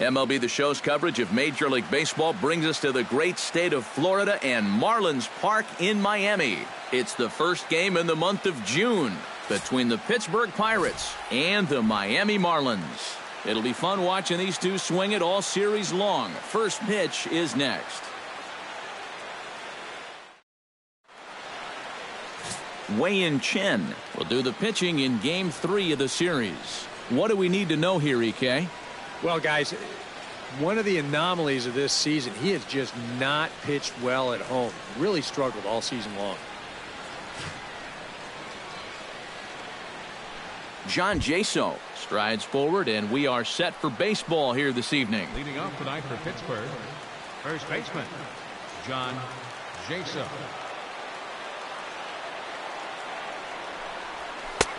MLB The Show's coverage of Major League Baseball brings us to the great state of Florida and Marlins Park in Miami. It's the first game in the month of June between the Pittsburgh Pirates and the Miami Marlins. It'll be fun watching these two swing it all series long. First pitch is next. Wei-Yin Chen will do the pitching in Game 3 of the series. What do we need to know here, EK? Well, guys, one of the anomalies of this season, he has just not pitched well at home. Really struggled all season long. John Jaso strides forward, and we are set for baseball here this evening. Leading off tonight for Pittsburgh, first baseman, John Jaso.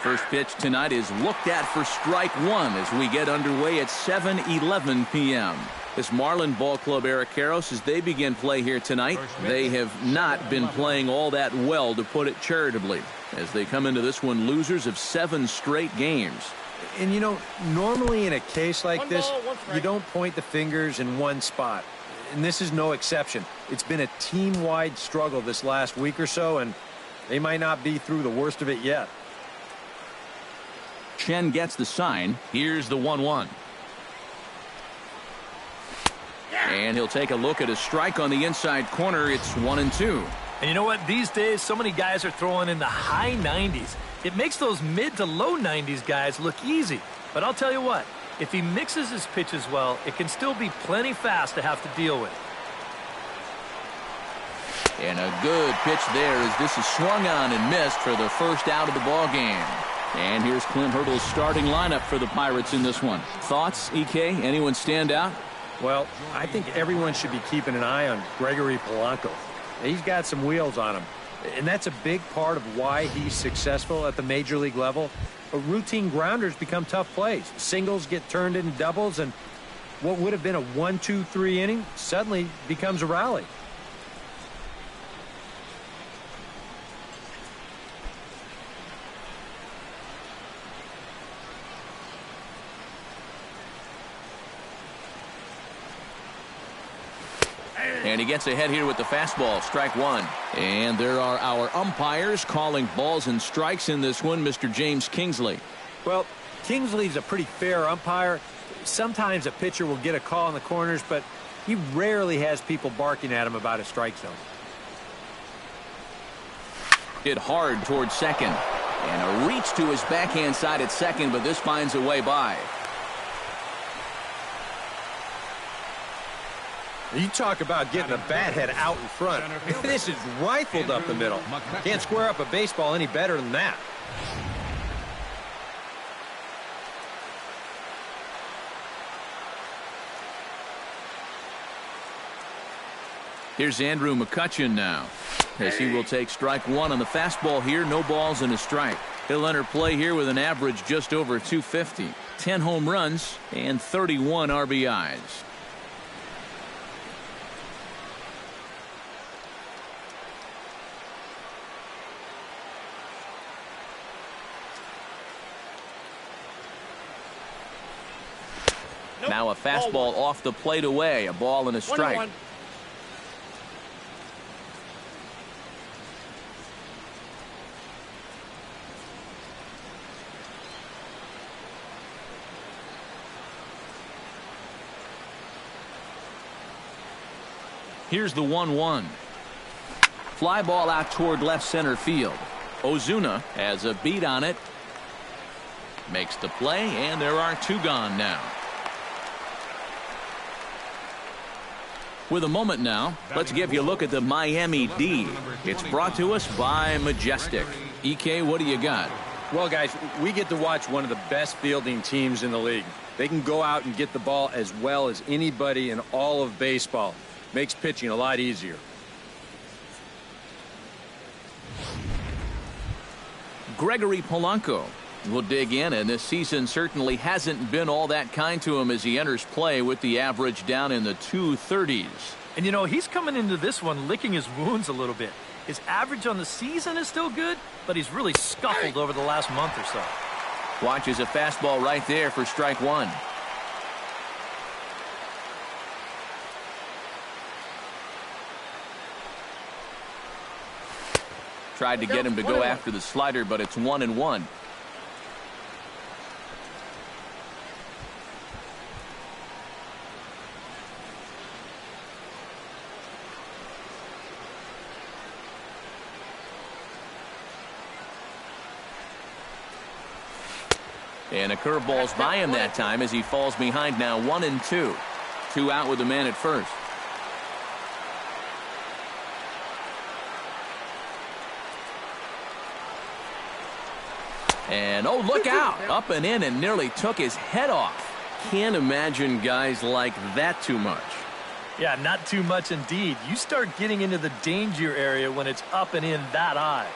First pitch tonight is looked at for strike one as we get underway at 7:11 p.m. This Marlin Ball Club, Eric Karros, as they begin play here tonight, they have not been playing all that well, to put it charitably, as they come into this one losers of 7 straight games. And, you know, normally in a case like this, you don't point the fingers in one spot. And this is no exception. It's been a team-wide struggle this last week or so, and they might not be through the worst of it yet. Chen gets the sign. Here's the 1-1. And he'll take a look at a strike on the inside corner. It's 1-2. And you know what? These days, so many guys are throwing in the high 90s. It makes those mid to low 90s guys look easy. But I'll tell you what, if he mixes his pitches well, it can still be plenty fast to have to deal with. And a good pitch there as this is swung on and missed for the first out of the ball game. And here's Clint Hurdle's starting lineup for the Pirates in this one. Thoughts, EK? Anyone stand out? Well, I think everyone should be keeping an eye on Gregory Polanco. He's got some wheels on him, and that's a big part of why he's successful at the major league level. But routine grounders become tough plays. Singles get turned into doubles, and what would have been a 1-2-3 inning suddenly becomes a rally. And he gets ahead here with the fastball, strike one. And there are our umpires calling balls and strikes in this one, Mr. James Kingsley. Well, Kingsley's a pretty fair umpire. Sometimes a pitcher will get a call in the corners, but he rarely has people barking at him about a strike zone. Hit hard towards second. And a reach to his backhand side at second, but this finds a way by. You talk about getting a bat head out in front. This is rifled up the middle. Can't square up a baseball any better than that. Here's Andrew McCutchen now, as he will take strike one on the fastball here. No balls and a strike. He'll enter play here with an average just over 250. 10 home runs and 31 RBIs. Now a fastball off the plate away. A ball and a strike. 1-1. Here's the 1-1. Fly ball out toward left center field. Ozuna has a beat on it. Makes the play, and there are 2 gone now. With a moment now, let's give you a look at the Miami D. It's brought to us by Majestic. EK, what do you got? Well, guys, we get to watch one of the best fielding teams in the league. They can go out and get the ball as well as anybody in all of baseball. Makes pitching a lot easier. Gregory Polanco will dig in, and this season certainly hasn't been all that kind to him as he enters play with the average down in the 230s. And, you know, he's coming into this one licking his wounds a little bit. His average on the season is still good, but he's really scuffled over the last month or so. Watches a fastball right there for strike one. Tried to get him to go after the slider, but it's 1-1. And a curveball's by him that time as he falls behind now 1-2. 2 out with the man at first. And oh, look out. Up and in and nearly took his head off. Can't imagine guys like that too much. Yeah, not too much indeed. You start getting into the danger area when it's up and in that high.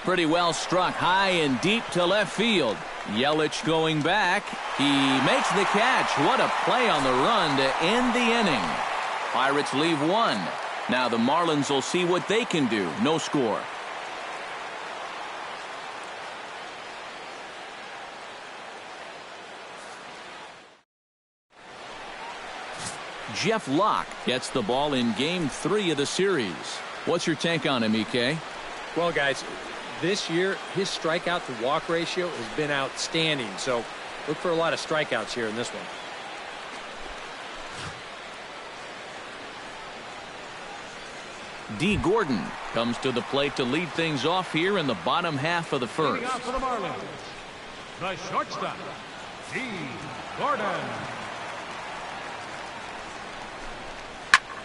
Pretty well struck high and deep to left field. Yelich going back. He makes the catch. What a play on the run to end the inning. Pirates leave 1. Now the Marlins will see what they can do. No score. Jeff Locke gets the ball in Game 3 of the series. What's your take on him, EK? Well, guys, this year his strikeout to walk ratio has been outstanding. So look for a lot of strikeouts here in this one. D. Gordon comes to the plate to lead things off here in the bottom half of the first. Leading off for the Marlins, the shortstop, D. Gordon.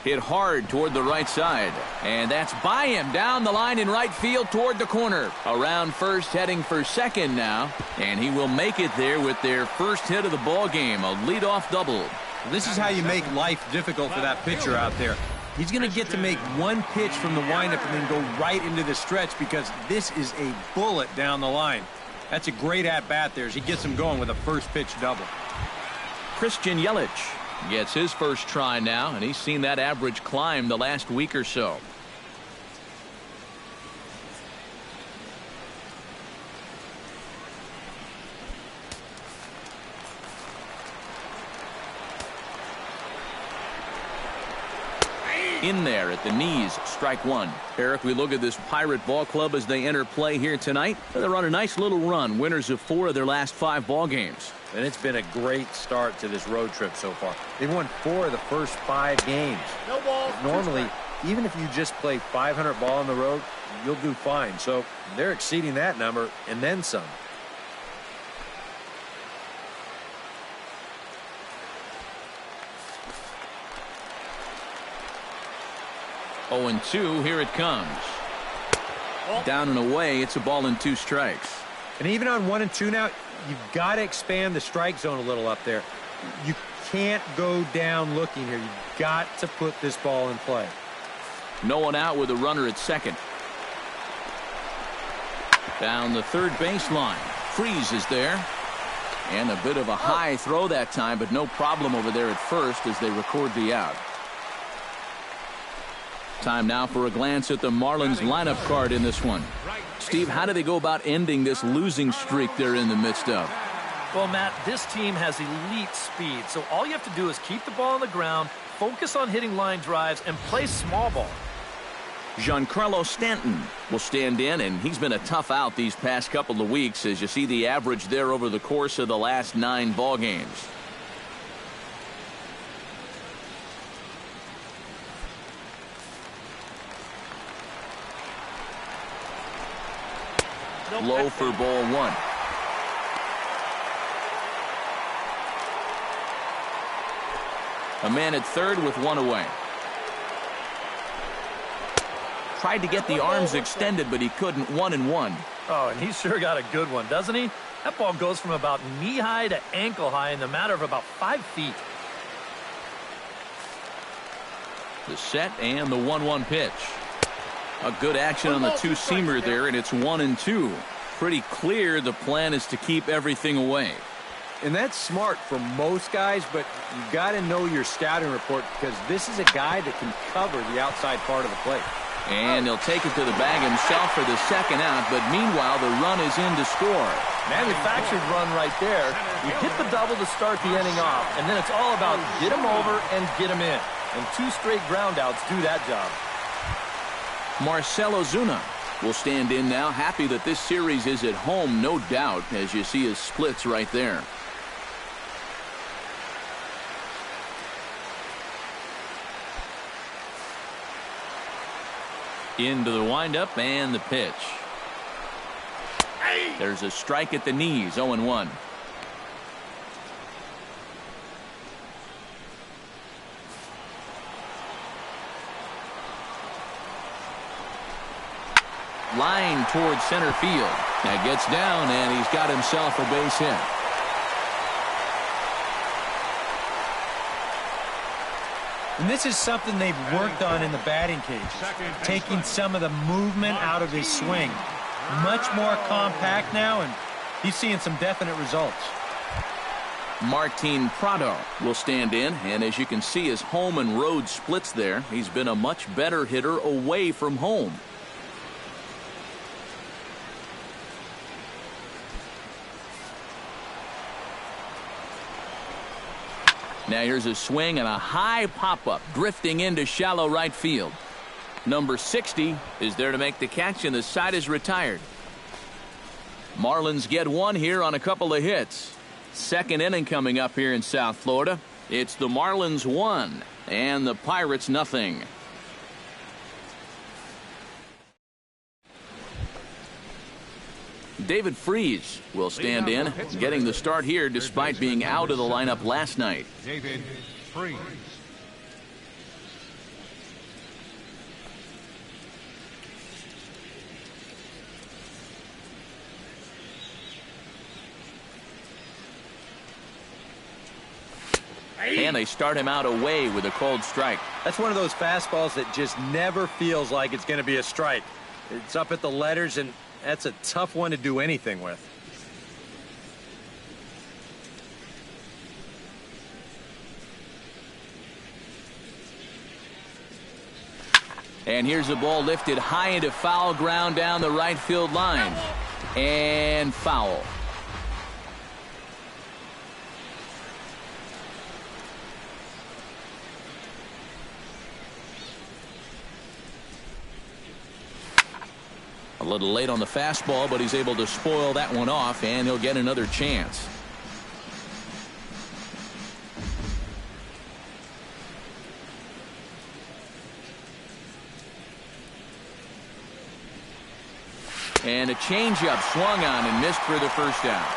Hit hard toward the right side. And that's by him down the line in right field toward the corner. Around first, heading for second now. And he will make it there with their first hit of the ball game. A leadoff double. This is how you make life difficult for that pitcher out there. He's going to get to make one pitch from the windup and then go right into the stretch because this is a bullet down the line. That's a great at-bat there as he gets him going with a first pitch double. Christian Yelich gets his first try now, and he's seen that average climb the last week or so. In there at the knees, strike 1. Eric, we look at this Pirate ball club as they enter play here tonight. They're on a nice little run, winners of 4 of their last 5 ball games. And it's been a great start to this road trip so far. They've won 4 of the first 5 games. No ball. Normally, even if you just play 500 ball on the road, you'll do fine. So they're exceeding that number and then some. Oh, and 2, here it comes. Down and away, it's a ball and 2 strikes. And even on 1 and 2 now, you've got to expand the strike zone a little up there. You can't go down looking here. You've got to put this ball in play. No one out with a runner at second. Down the third baseline. Freeze is there. And a bit of a high throw that time, but no problem over there at first as they record the out. Time now for a glance at the Marlins lineup card in this one. Steve, how do they go about ending this losing streak they're in the midst of? Well, Matt, this team has elite speed, so all you have to do is keep the ball on the ground, focus on hitting line drives, and play small ball. Giancarlo Stanton will stand in, and he's been a tough out these past couple of weeks as you see the average there over the course of the last 9 ball games. Low for ball 1. A man at third with 1 away. Tried to get the arms extended, but he couldn't. 1-1. Oh, and he sure got a good one, doesn't he? That ball goes from about knee-high to ankle-high in the matter of about 5 feet. The set and the 1-1 pitch. A good action on the 2-seamer there, and it's 1-2. Pretty clear the plan is to keep everything away. And that's smart for most guys, but you got to know your scouting report because this is a guy that can cover the outside part of the plate. And he'll take it to the bag himself for the second out, but meanwhile the run is in to score. Manufactured run right there. You hit the double to start the inning off, and then it's all about get him over and get him in. and 2 straight groundouts do that job. Marcell Ozuna will stand in now, happy that this series is at home, no doubt, as you see his splits right there. Into the windup and the pitch. There's a strike at the knees, 0-1. Line towards center field. That gets down, and he's got himself a base hit. And this is something they've worked on in the batting cages, taking some of the movement out of his swing. Much more compact now, and he's seeing some definite results. Martin Prado will stand in, and as you can see, his home and road splits there. He's been a much better hitter away from home. Now here's a swing and a high pop-up, drifting into shallow right field. Number 60 is there to make the catch, and the side is retired. Marlins get one here on a couple of hits. Second inning coming up here in South Florida. It's the Marlins 1 and the Pirates nothing. David Freese will stand in, getting the start here despite being out of the lineup last night. David Freese. And they start him out away with a cold strike. That's one of those fastballs that just never feels like it's going to be a strike. It's up at the letters, and that's a tough one to do anything with. And here's a ball lifted high into foul ground down the right field line. And foul. A little late on the fastball, but he's able to spoil that one off, and he'll get another chance. And a changeup swung on and missed for the first out.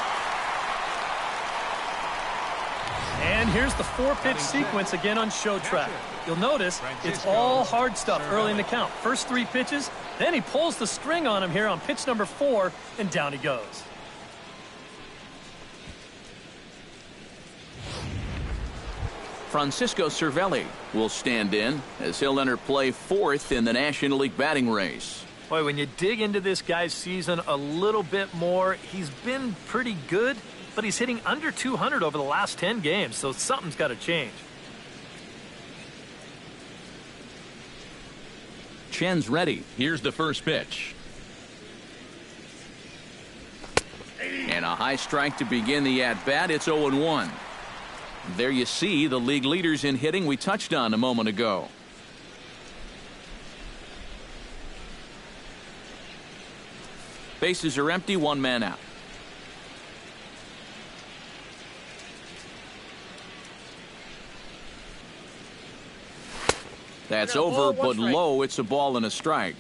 And here's the 4-pitch sequence again on show track. You'll notice it's all hard stuff early in the count. First 3 pitches, then he pulls the string on him here on pitch number 4, and down he goes. Francisco Cervelli will stand in as he'll enter play 4th in the National League batting race. Boy, when you dig into this guy's season a little bit more, he's been pretty good, but he's hitting under 200 over the last 10 games, so something's got to change. Chen's ready. Here's the first pitch. And a high strike to begin the at-bat. It's 0-1. There you see the league leaders in hitting we touched on a moment ago. Bases are empty, 1 man out. That's over, but low. It's a ball and a strike.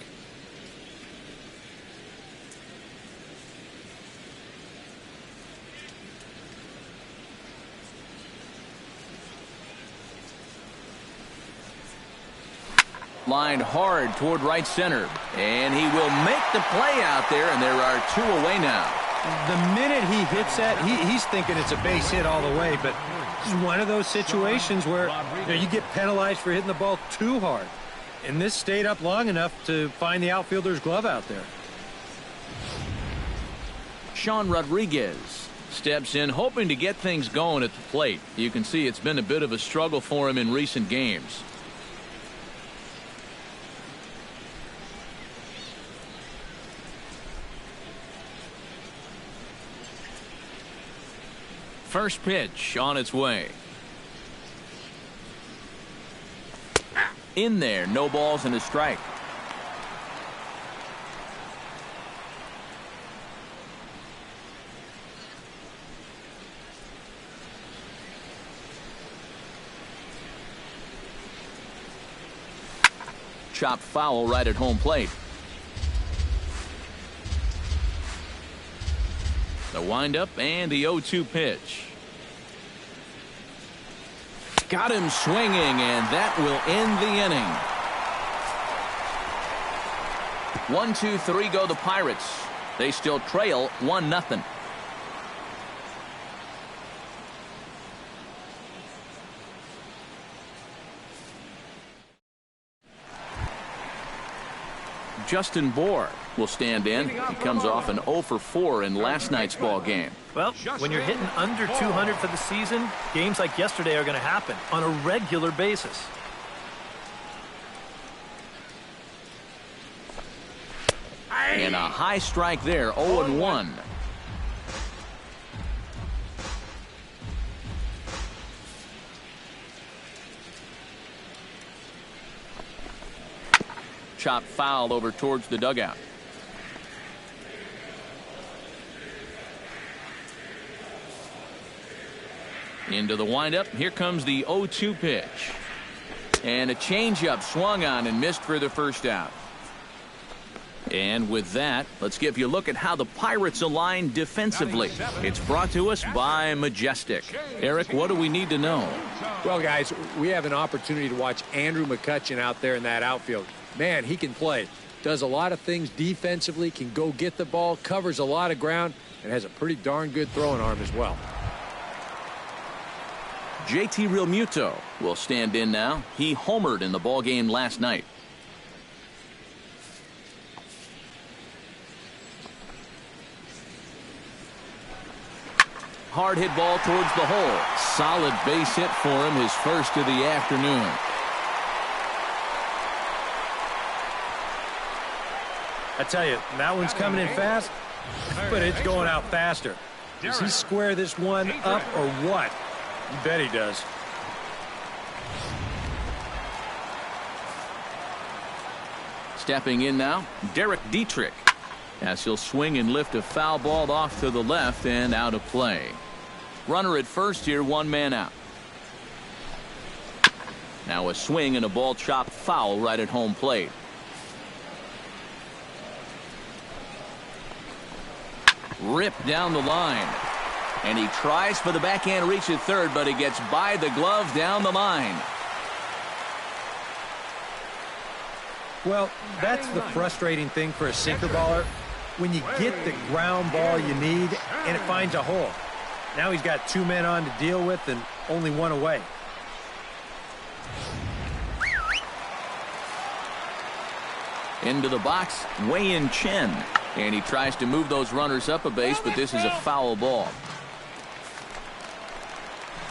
Lined hard toward right center, and he will make the play out there, and there are 2 away now. The minute he hits that, he's thinking it's a base hit all the way, but this is one of those situations where you get penalized for hitting the ball too hard. And this stayed up long enough to find the outfielder's glove out there. Sean Rodriguez steps in, hoping to get things going at the plate. You can see it's been a bit of a struggle for him in recent games. First pitch on its way. In there, no balls and a strike. Chopped foul right at home plate. The windup and the 0-2 pitch. Got him swinging, and that will end the inning. 1, 2, 3 go the Pirates. They still trail 1-0. Justin Bohr will stand in. He comes off an 0 for 4 in last night's ball game. Well, when you're hitting under 200 for the season, games like yesterday are going to happen on a regular basis. And a high strike there, 0-1. Chop foul over towards the dugout. Into the windup. Here comes the 0-2 pitch. And a changeup swung on and missed for the first out. And with that, let's give you a look at how the Pirates align defensively. It's brought to us by Majestic. Eric, what do we need to know? Well, guys, we have an opportunity to watch Andrew McCutchen out there in that outfield. Man, he can play. Does a lot of things defensively, can go get the ball, covers a lot of ground, and has a pretty darn good throwing arm as well. JT Realmuto will stand in now. He homered in the ball game last night. Hard hit ball towards the hole. Solid base hit for him, his first of the afternoon. I tell you, that one's coming in fast, but it's going out faster. Does he square this one up or what? You bet he does. Stepping in now, Derek Dietrich, as he'll swing and lift a foul ball off to the left and out of play. Runner at first here, one man out. Now a swing and a ball chopped foul right at home plate. Ripped down the line. And he tries for the backhand reach at third, but he gets by the glove down the line. Well, that's the frustrating thing for a sinker baller. When you get the ground ball you need and it finds a hole. Now he's got two men on to deal with and only one away. Into the box, Wei-Yin Chen. And he tries to move those runners up a base, but this is a foul ball.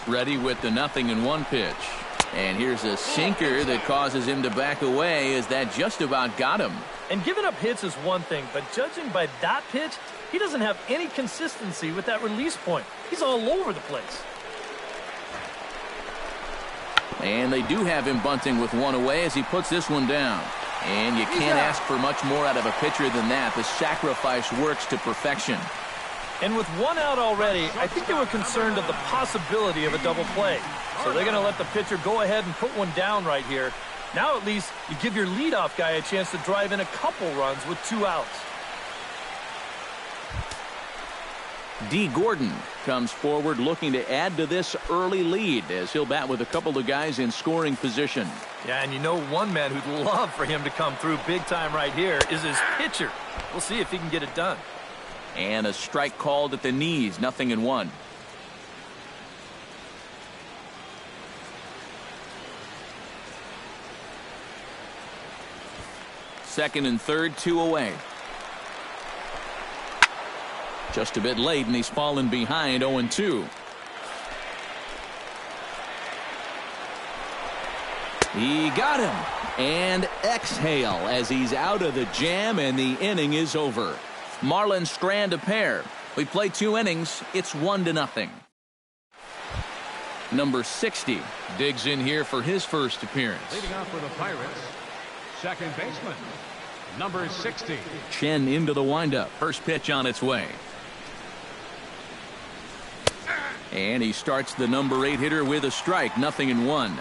Ready with the 0-1 pitch. And here's a sinker that causes him to back away, as that just about got him. And giving up hits is one thing, but judging by that pitch, he doesn't have any consistency with that release point. He's all over the place. And they do have him bunting with one away as he puts this one down. And you can't ask for much more out of a pitcher than that. The sacrifice works to perfection. And with one out already, I think they were concerned of the possibility of a double play. So they're going to let the pitcher go ahead and put one down right here. Now at least you give your leadoff guy a chance to drive in a couple runs with 2 outs. D. Gordon comes forward looking to add to this early lead as he'll bat with a couple of guys in scoring position. Yeah, and you know one man who'd love for him to come through big time right here is his pitcher. We'll see if he can get it done. And a strike called at the knees, 0-1. Second and third, 2 away. Just a bit late, and he's fallen behind 0-2. He got him. And exhale as he's out of the jam, and the inning is over. Marlins strand a pair. We play 2 innings. It's 1-0. Number 60 digs in here for his first appearance. Leading off for the Pirates, second baseman, number 60. Chen into the windup. First pitch on its way. And he starts the number 8 hitter with a strike. 0-1.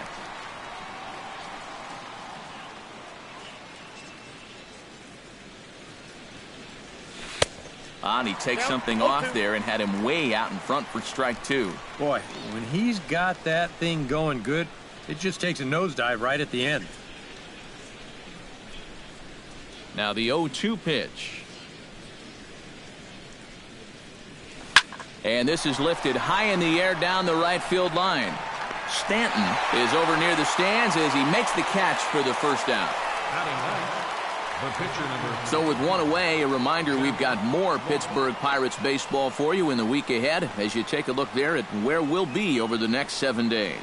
And he takes something off there and had him way out in front for strike 2. Boy, when he's got that thing going good, it just takes a nosedive right at the end. Now the 0-2 pitch. And this is lifted high in the air down the right field line. Stanton is over near the stands as he makes the catch for the first out. So with one away, a reminder we've got more Pittsburgh Pirates baseball for you in the week ahead as you take a look there at where we'll be over the next 7 days.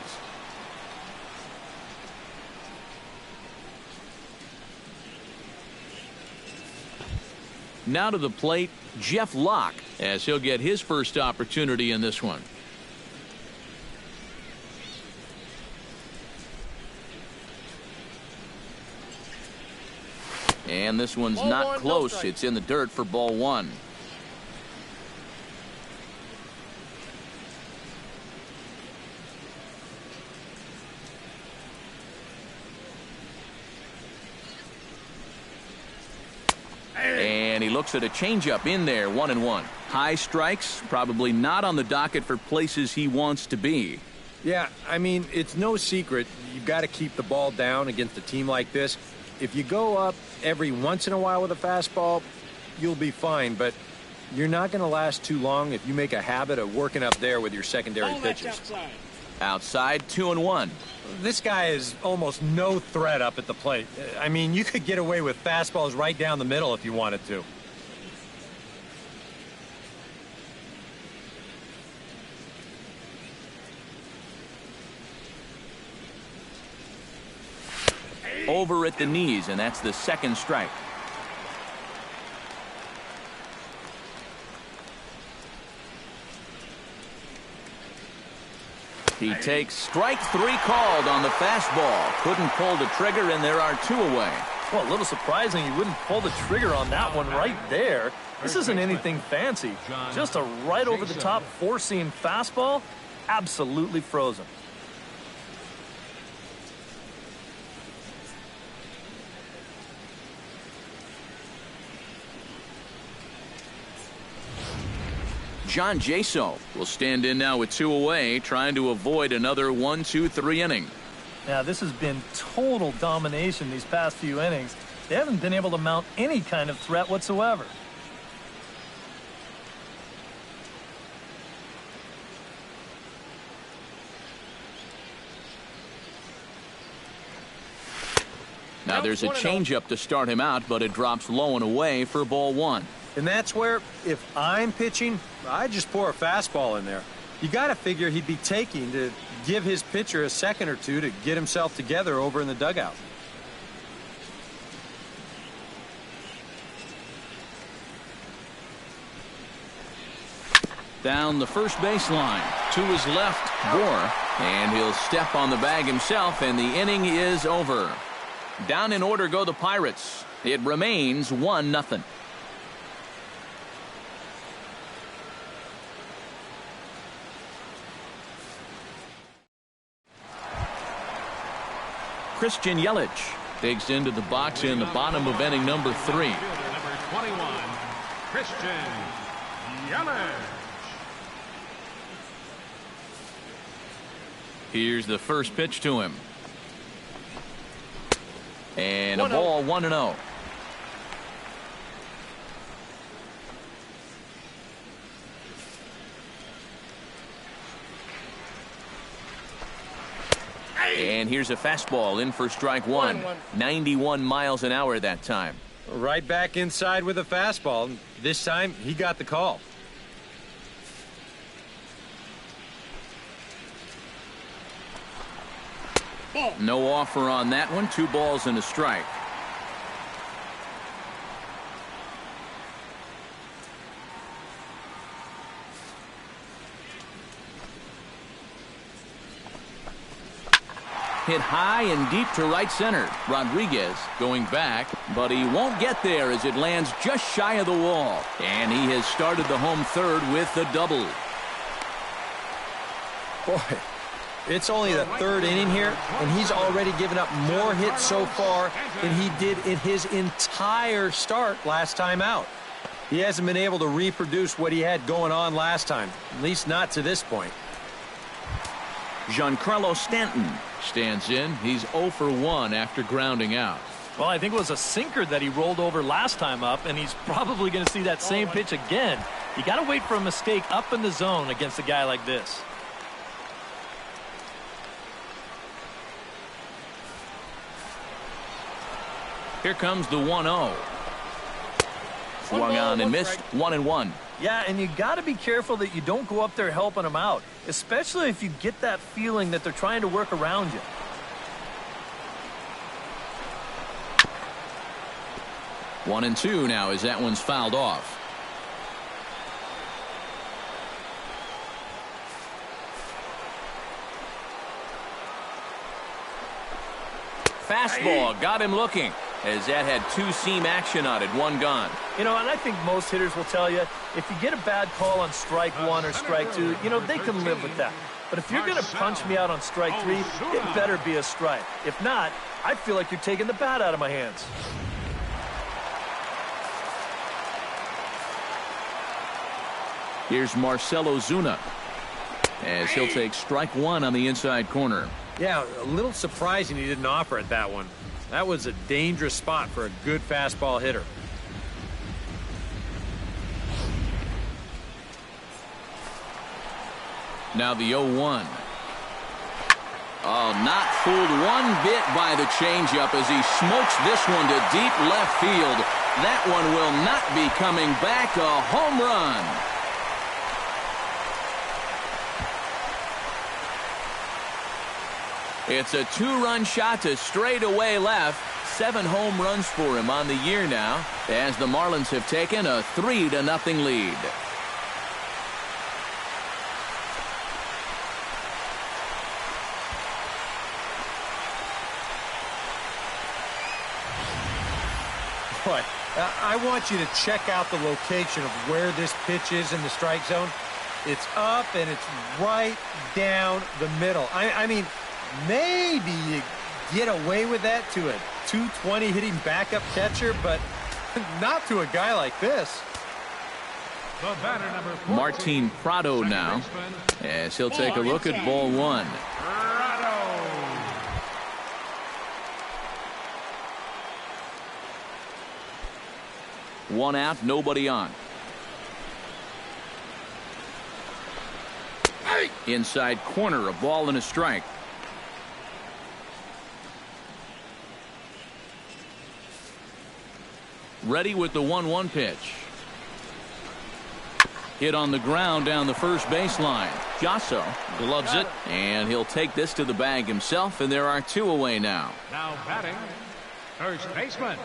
Now to the plate, Jeff Locke, as he'll get his first opportunity in this one. And this one's not close. It's in the dirt for ball 1. And he looks at a changeup in there, 1-1. High strikes, probably not on the docket for places he wants to be. Yeah, I mean, it's no secret. You've got to keep the ball down against a team like this. If you go up every once in a while with a fastball, you'll be fine, but you're not going to last too long if you make a habit of working up there with your secondary pitches. Outside, 2-1. This guy is almost no threat up at the plate. I mean, you could get away with fastballs right down the middle if you wanted to. Over at the knees, and that's the second strike. He takes strike 3 called on the fastball. Couldn't pull the trigger, and there are 2 away. Well, a little surprising he wouldn't pull the trigger on that one right there. This isn't anything fancy. Just a right over the top 4-seam fastball. Absolutely frozen. John Jaso will stand in now with 2 away, trying to avoid another 1-2-3 inning. Now, this has been total domination these past few innings. They haven't been able to mount any kind of threat whatsoever. Now there's a changeup to start him out, but it drops low and away for ball 1. And that's where, if I'm pitching, I just pour a fastball in there. You got to figure he'd be taking to give his pitcher a second or two to get himself together over in the dugout. Down the first baseline to his left, Gore, and he'll step on the bag himself, and the inning is over. Down in order go the Pirates. It remains 1-0. Christian Yelich digs into the box in the bottom of inning number 3. Number 21, Christian Yelich. Here's the first pitch to him. And a ball, 1-0. And here's a fastball in for strike 1. 91 miles an hour that time. Right back inside with a fastball. This time, he got the call. No offer on that one. 2 balls and a strike. hit high and deep to right center. Rodriguez going back, but he won't get there as it lands just shy of the wall. And he has started the home third with the double. Boy, it's only the third inning here, and he's already given up more hits so far than he did in his entire start last time out. He hasn't been able to reproduce what he had going on last time, at least not to this point. Giancarlo Stanton stands in. He's 0 for 1 after grounding out. Well, I think it was a sinker that he rolled over last time up, and he's probably going to see that same pitch again. You got to wait for a mistake up in the zone against a guy like this. Here comes the 1-0. Swung on and missed. 1-1. Yeah, and you got to be careful that you don't go up there helping them out, especially if you get that feeling that they're trying to work around you. One and two now as that one's fouled off. Fastball got him looking as that had two-seam action on it. One gone. You know, and I think most hitters will tell you, if you get a bad call on strike one or strike two, you know, they can live with that. But if you're going to punch me out on strike three, it better be a strike. If not, I feel like you're taking the bat out of my hands. Here's Marcell Ozuna as he'll take strike one on the inside corner. Yeah, a little surprising he didn't offer at that one. That was a dangerous spot for a good fastball hitter. Now the 0-1. Oh, not fooled one bit by the changeup as he smokes this one to deep left field. That one will not be coming back. A home run. It's a two-run shot to straightaway left. 7 home runs for him on the year now as the Marlins have taken a 3-0 lead. Boy, I want you to check out the location of where this pitch is in the strike zone. It's up and it's right down the middle. I mean, maybe you get away with that to a 220 hitting backup catcher, but not to a guy like this. The batter, number 14, Martin Prado now as he'll take a look at ball one. Prado. One out, nobody on. Inside corner, a ball and a strike. Ready with the 1-1 pitch. Hit on the ground down the first baseline. Jasso gloves it, and he'll take this to the bag himself, and there are 2 away now. Now batting, first baseman,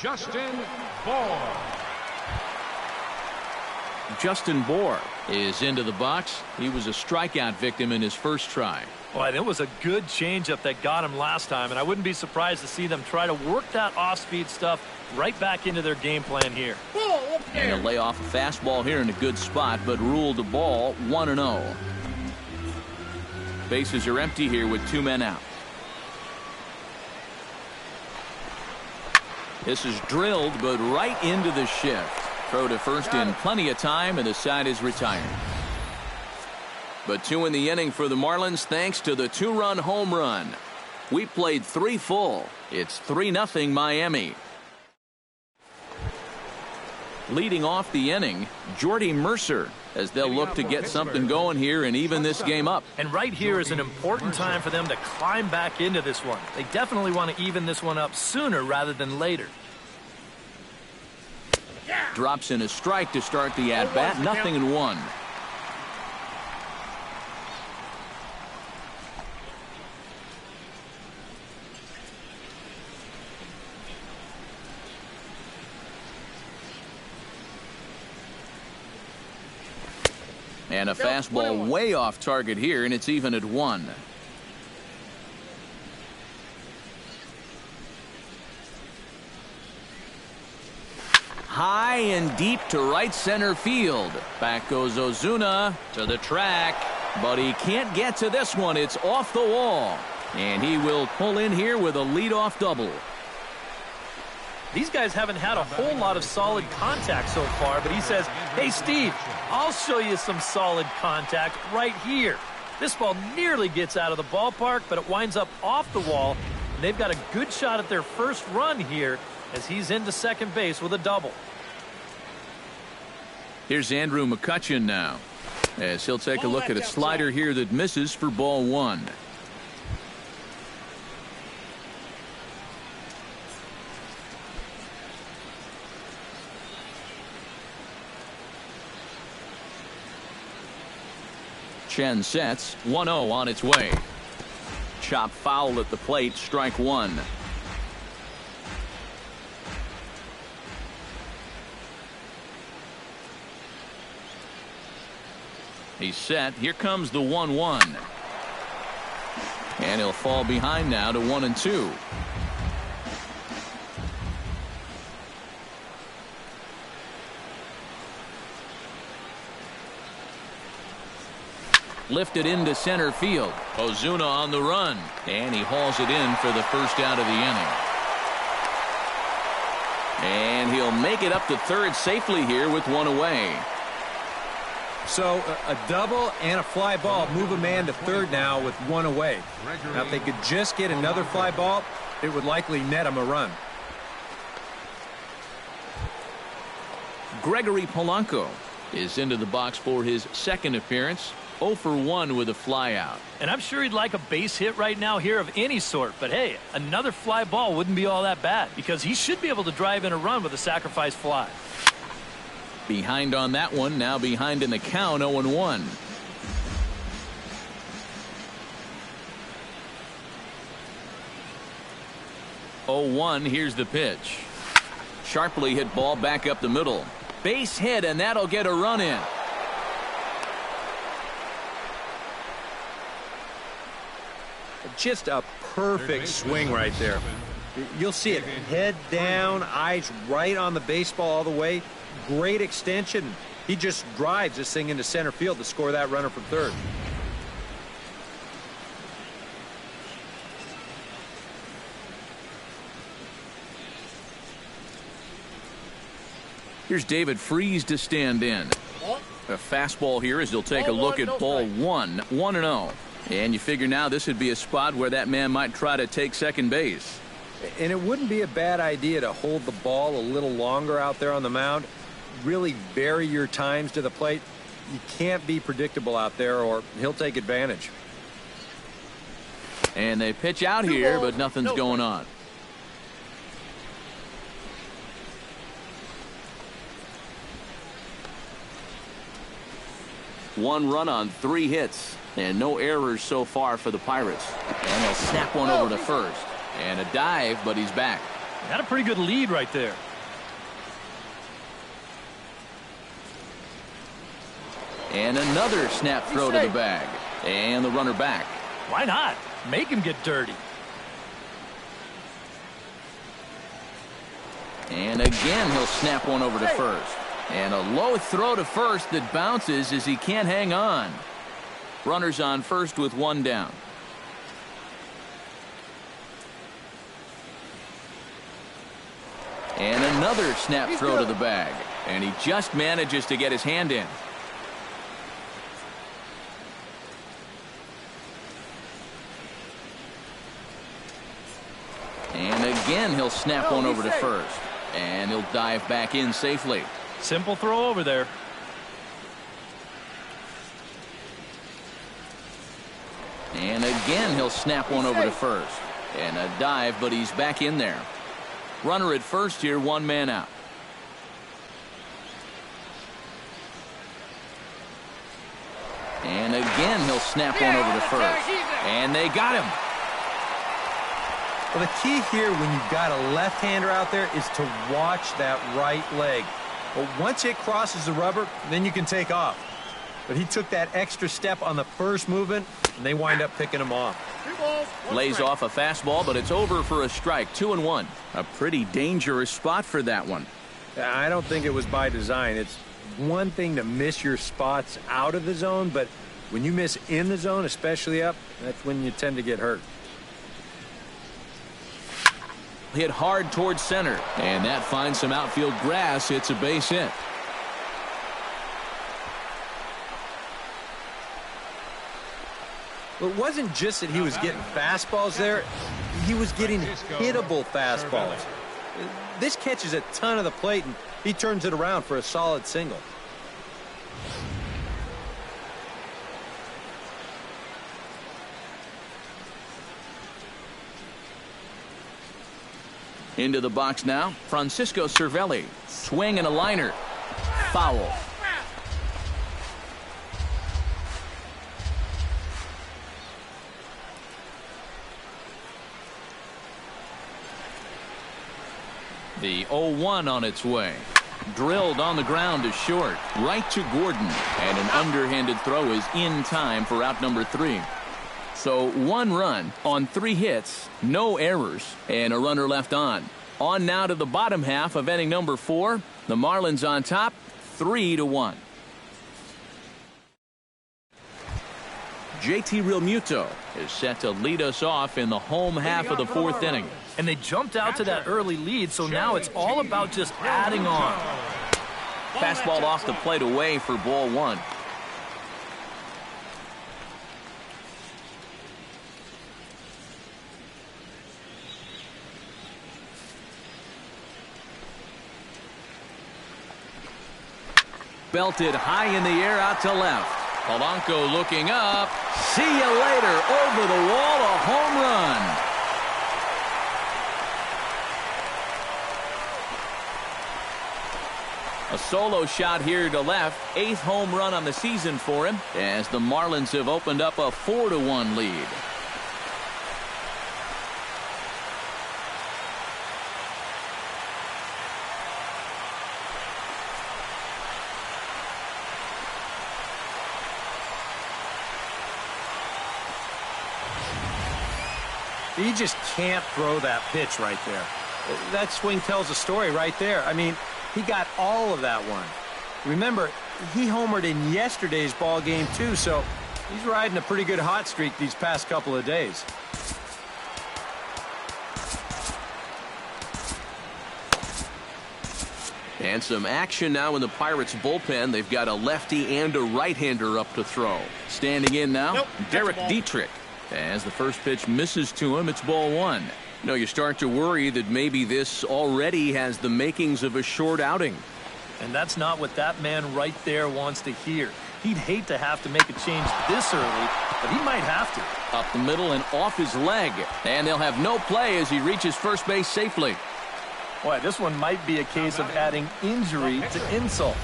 Justin Bour. Justin Bour is into the box. He was a strikeout victim in his first try. Boy, it was a good changeup that got him last time, and I wouldn't be surprised to see them try to work that off-speed stuff right back into their game plan here. And he'll lay off a fastball here in a good spot, but ruled the ball 1-0. Bases are empty here with 2 men out. This is drilled, but right into the shift. Throw to first in plenty of time, and the side is retired. But 2 in the inning for the Marlins thanks to the 2-run home run. We played 3 full. It's 3-0 Miami. Leading off the inning, Jordy Mercer, as they'll look to get something going here and even this game up. And right here is an important time for them to climb back into this one. They definitely want to even this one up sooner rather than later. Drops in a strike to start the at-bat. 0-1. And a fastball way off target here, and it's even at 1. high and deep to right center field. Back goes Ozuna to the track, but he can't get to this one. It's off the wall, and he will pull in here with a leadoff double. These guys haven't had a whole lot of solid contact so far, but he says, hey, Steve, I'll show you some solid contact right here. This ball nearly gets out of the ballpark, but it winds up off the wall, and they've got a good shot at their first run here as he's into second base with a double. Here's Andrew McCutchen now, as he'll take a look at a slider here that misses for ball one. Chen sets, 1-0 on its way. Chop foul at the plate, strike one. He's set. Here comes the 1-1. And he'll fall behind now to 1-2. Lifted into center field. Ozuna on the run, and he hauls it in for the first out of the inning. And he'll make it up to third safely here with one away. So a double and a fly ball move a man to third now with one away. Now if they could just get another fly ball, it would likely net him a run. Gregory Polanco is into the box for his second appearance. 0 for 1 with a fly out. And I'm sure he'd like a base hit right now here of any sort. But hey, another fly ball wouldn't be all that bad because he should be able to drive in a run with a sacrifice fly. Behind on that one, now behind in the count, 0-1. Here's the pitch. Sharply hit ball back up the middle. Base hit, and that'll get a run in. Just a perfect swing right there. You'll see it head down, eyes right on the baseball all the way. Great extension. He just drives this thing into center field to score that runner from third. Here's David Freese to stand in. A fastball here as he'll take a look at ball one. 1-0. And you figure now this would be a spot where that man might try to take second base. And it wouldn't be a bad idea to hold the ball a little longer out there on the mound. Really vary your times to the plate. You can't be predictable out there or he'll take advantage. And they pitch out here, but nothing's going on. One run on 3 hits. And no errors so far for the Pirates. And he'll snap one over to first. And a dive, but he's back. Got a pretty good lead right there. And another snap throw to the bag. And the runner back. Why not? Make him get dirty. And again, he'll snap one over to first. And a low throw to first that bounces as he can't hang on. Runners on first with one down. And another snap throw to the bag. And he just manages to get his hand in. And again, he'll snap one over to first. And he'll dive back in safely. Simple throw over there. And again, he'll snap one over to first. And a dive, but he's back in there. Runner at first here, one man out. And again, he'll snap one over to first. And they got him. Well, the key here when you've got a left-hander out there is to watch that right leg. But once it crosses the rubber, then you can take off. But he took that extra step on the first movement, and they wind up picking him off. Lays off a fastball, but it's over for a strike. 2-1. A pretty dangerous spot for that one. I don't think it was by design. It's one thing to miss your spots out of the zone, but when you miss in the zone, especially up, that's when you tend to get hurt. Hit hard towards center, and that finds some outfield grass. It's a base hit. Well, it wasn't just that he was getting fastballs there. He was getting hittable fastballs. This catches a ton of the plate, and he turns it around for a solid single. Into the box now, Francisco Cervelli. Swing and a liner. Foul. The 0-1 on its way. Drilled on the ground to short. Right to Gordon. And an underhanded throw is in time for out number 3. So 1 run on 3 hits, no errors, and a runner left on. On now to the bottom half of inning number 4. The Marlins on top, 3-1. JT Realmuto is set to lead us off in the home half of the 4th inning. And they jumped out to that early lead, so now it's all about just adding on. Fastball off the plate away for ball 1. Belted high in the air out to left. Polanco looking up. See you later. Over the wall, a home run. A solo shot here to left. 8th home run on the season for him as the Marlins have opened up a 4-1 lead. You just can't throw that pitch right there. That swing tells a story right there. I mean, he got all of that one. Remember, he homered in yesterday's ball game too, so he's riding a pretty good hot streak these past couple of days. And some action now in the Pirates bullpen. They've got a lefty and a right-hander up to throw. Standing in now, Derek Dietrich. As the first pitch misses to him, it's ball 1. You start to worry that maybe this already has the makings of a short outing. And that's not what that man right there wants to hear. He'd hate to have to make a change this early, but he might have to. Up the middle and off his leg. And they'll have no play as he reaches first base safely. Boy, this one might be a case of adding injury to insult.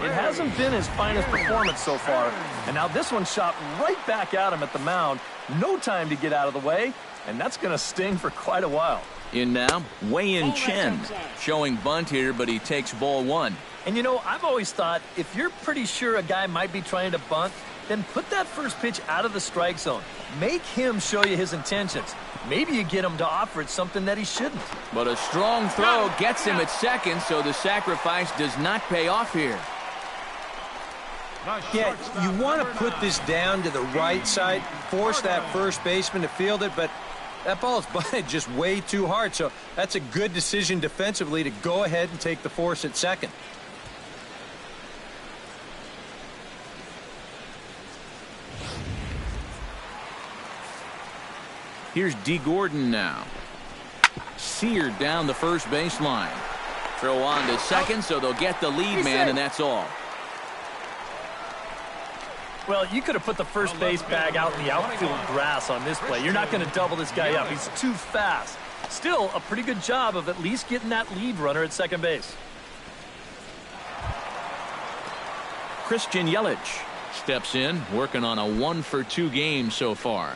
It hasn't been his finest performance so far, and now this one shot right back at him at the mound. No time to get out of the way, and that's going to sting for quite a while. In now, Wei-Yin Chen. Showing bunt here, but he takes ball 1. And I've always thought if you're pretty sure a guy might be trying to bunt, then put that first pitch out of the strike zone. Make him show you his intentions. Maybe you get him to offer it something that he shouldn't. But a strong throw gets him at second, so the sacrifice does not pay off here. Yeah, you want to put this down to the right side, force that first baseman to field it, but that ball is bunted just way too hard, so that's a good decision defensively to go ahead and take the force at second. Here's D. Gordon now. Seared down the first baseline. Throw on to second, so they'll get the lead man, and that's all. Well, you could have put the first base bag out in the outfield grass on this play. You're not going to double this guy up. He's too fast. Still, a pretty good job of at least getting that lead runner at second base. Christian Yelich steps in, working on a 1-for-2 game so far.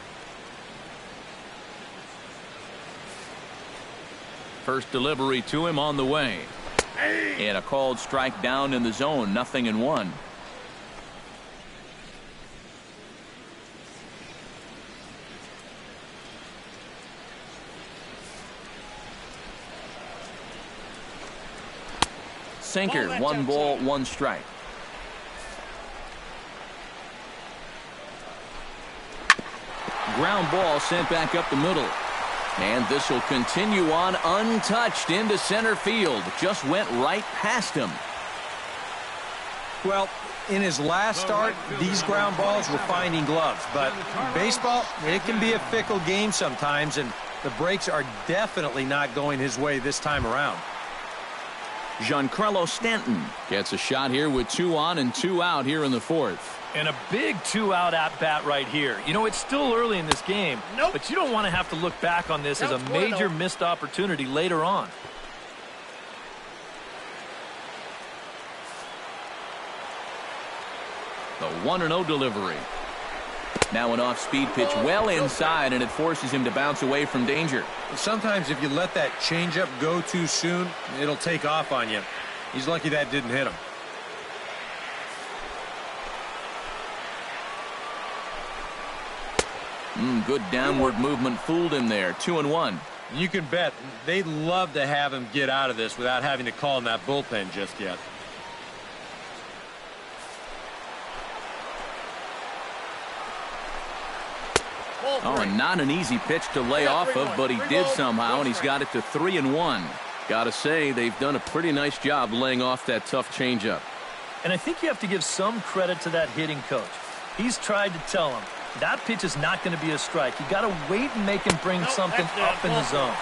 First delivery to him on the way. And a called strike down in the zone, 0-1. sinker. 1 ball, 1 strike. Ground ball sent back up the middle. And this will continue on untouched into center field. Just went right past him. Well, in his last start, these ground balls were finding gloves. But baseball, it can be a fickle game sometimes, and the breaks are definitely not going his way this time around. Giancarlo Stanton gets a shot here with 2 on and 2 out here in the 4th. And a big 2-out at-bat right here. You know, it's still early in this game, but you don't want to have to look back on this as a major missed opportunity later on. The 1-0 delivery. Now an off-speed pitch well inside, and it forces him to bounce away from danger. Sometimes if you let that changeup go too soon, it'll take off on you. He's lucky that didn't hit him. Good downward movement fooled him there. 2-1. You can bet they'd love to have him get out of this without having to call in that bullpen just yet. Oh, and not an easy pitch to lay off of, but he did somehow, and he's got it to 3-1. Gotta say, they've done a pretty nice job laying off that tough changeup. And I think you have to give some credit to that hitting coach. He's tried to tell him, that pitch is not going to be a strike. You got to wait and make him bring something up in the zone.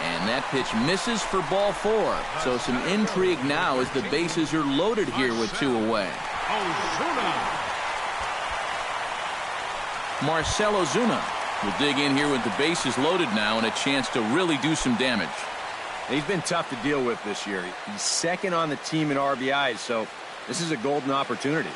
And that pitch misses for ball 4. So some intrigue now as the bases are loaded here with 2 away. Marcell Ozuna will dig in here with the bases loaded now and a chance to really do some damage. He's been tough to deal with this year. He's second on the team in RBIs, so this is a golden opportunity.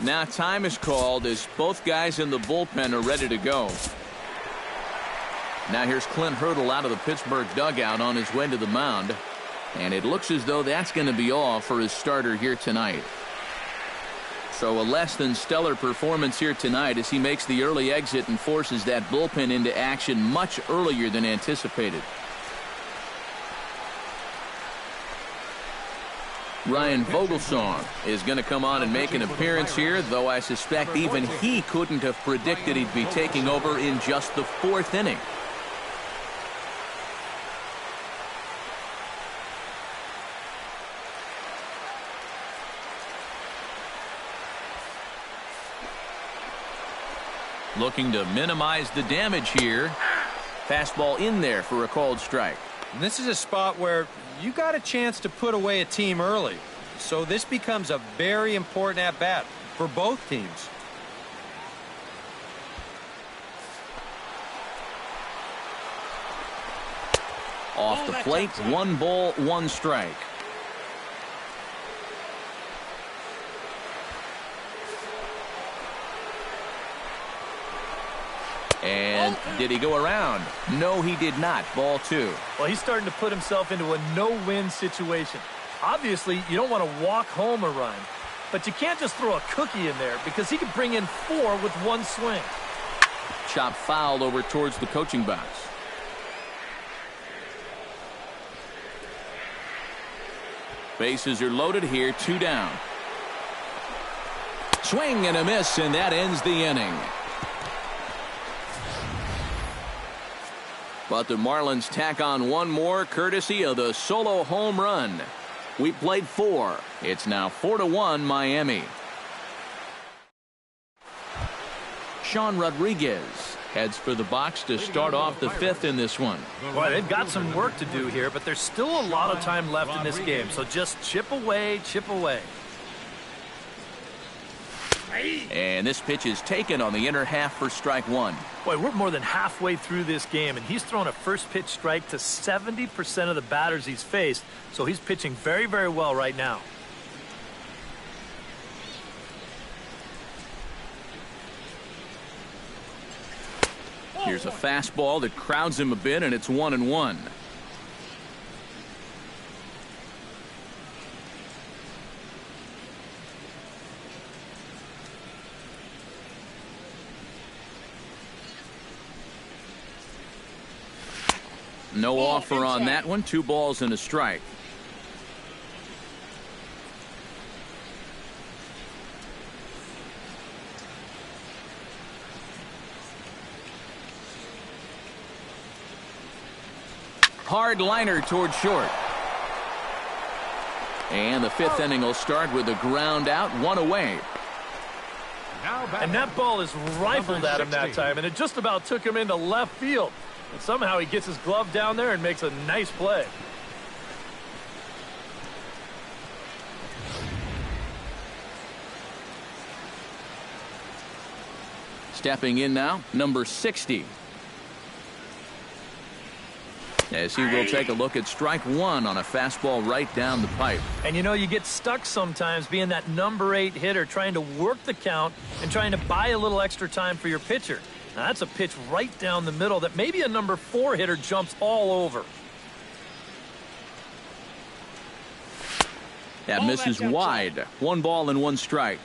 Now time is called as both guys in the bullpen are ready to go. Now here's Clint Hurdle out of the Pittsburgh dugout on his way to the mound. And it looks as though that's going to be all for his starter here tonight. So a less than stellar performance here tonight as he makes the early exit and forces that bullpen into action much earlier than anticipated. Ryan Vogelsong is going to come on and make an appearance here, though I suspect even he couldn't have predicted he'd be taking over in just the 4th inning. Looking to minimize the damage here. Fastball in there for a called strike. And this is a spot where you got a chance to put away a team early. So this becomes a very important at-bat for both teams. Off the plate, 1 ball, 1 strike. And did he go around? No, he did not. Ball 2. Well, he's starting to put himself into a no-win situation. Obviously, you don't want to walk home a run, but you can't just throw a cookie in there because he could bring in 4 with 1 swing. Chop fouled over towards the coaching box. Bases are loaded here, 2 down. Swing and a miss, and that ends the inning. But the Marlins tack on 1 more courtesy of the solo home run. We played 4. It's now 4-1 Miami. Sean Rodriguez heads for the box to start off the 5th in this one. Boy, they've got some work to do here, but there's still a lot of time left in this game, so just chip away, chip away. And this pitch is taken on the inner half for strike 1. Boy, we're more than halfway through this game, and he's thrown a first pitch strike to 70% of the batters he's faced, so he's pitching very, very well right now. Here's a fastball that crowds him a bit, and it's 1-1. No offer on that one. 2 balls and a strike. Hard liner toward short. And the 5th inning will start with a ground out, 1 away. And that ball is rifled at him that time, and it just about took him into left field. And somehow he gets his glove down there and makes a nice play. Stepping in now, number 60. As he will take a look at strike 1 on a fastball right down the pipe. And you know, you get stuck sometimes being that number 8 hitter, trying to work the count and trying to buy a little extra time for your pitcher. Now that's a pitch right down the middle that maybe a number 4 hitter jumps all over. That misses wide. 1 ball and 1 strike.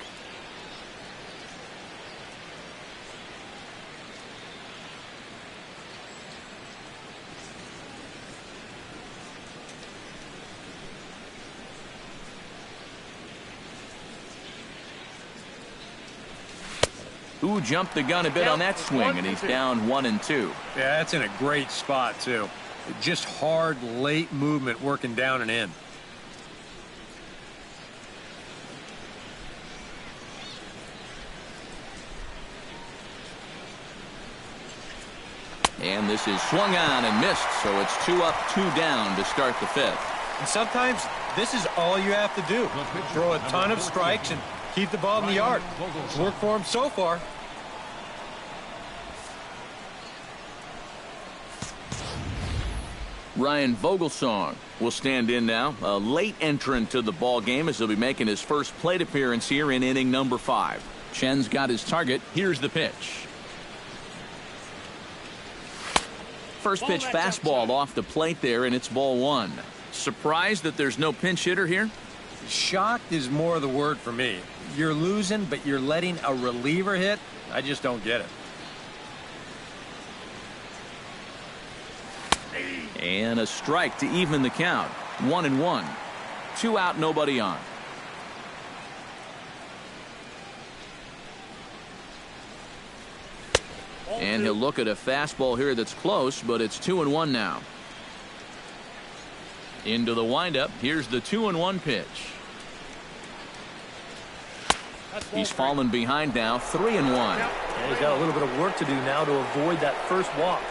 Who jumped the gun a bit on that swing, and he's down 1-2. Yeah, that's in a great spot, too. Just hard, late movement working down and in. And this is swung on and missed, so it's 2 up, 2 down to start the 5th. And sometimes this is all you have to do. Throw a ton of strikes and keep the ball in the yard. It's worked for him so far. Ryan Vogelsong will stand in now, a late entrant to the ball game as he'll be making his first plate appearance here in inning number 5. Chen's got his target. Here's the pitch. First pitch fastball off the plate there, and it's ball 1. Surprised that there's no pinch hitter here? Shocked is more the word for me. You're losing, but you're letting a reliever hit? I just don't get it. And a strike to even the count. 1-1. 2 out, nobody on. And he'll look at a fastball here that's close, but it's 2-1 now. Into the windup. Here's the 2-1 pitch. He's fallen behind now, 3-1. And he's got a little bit of work to do now to avoid that first walk.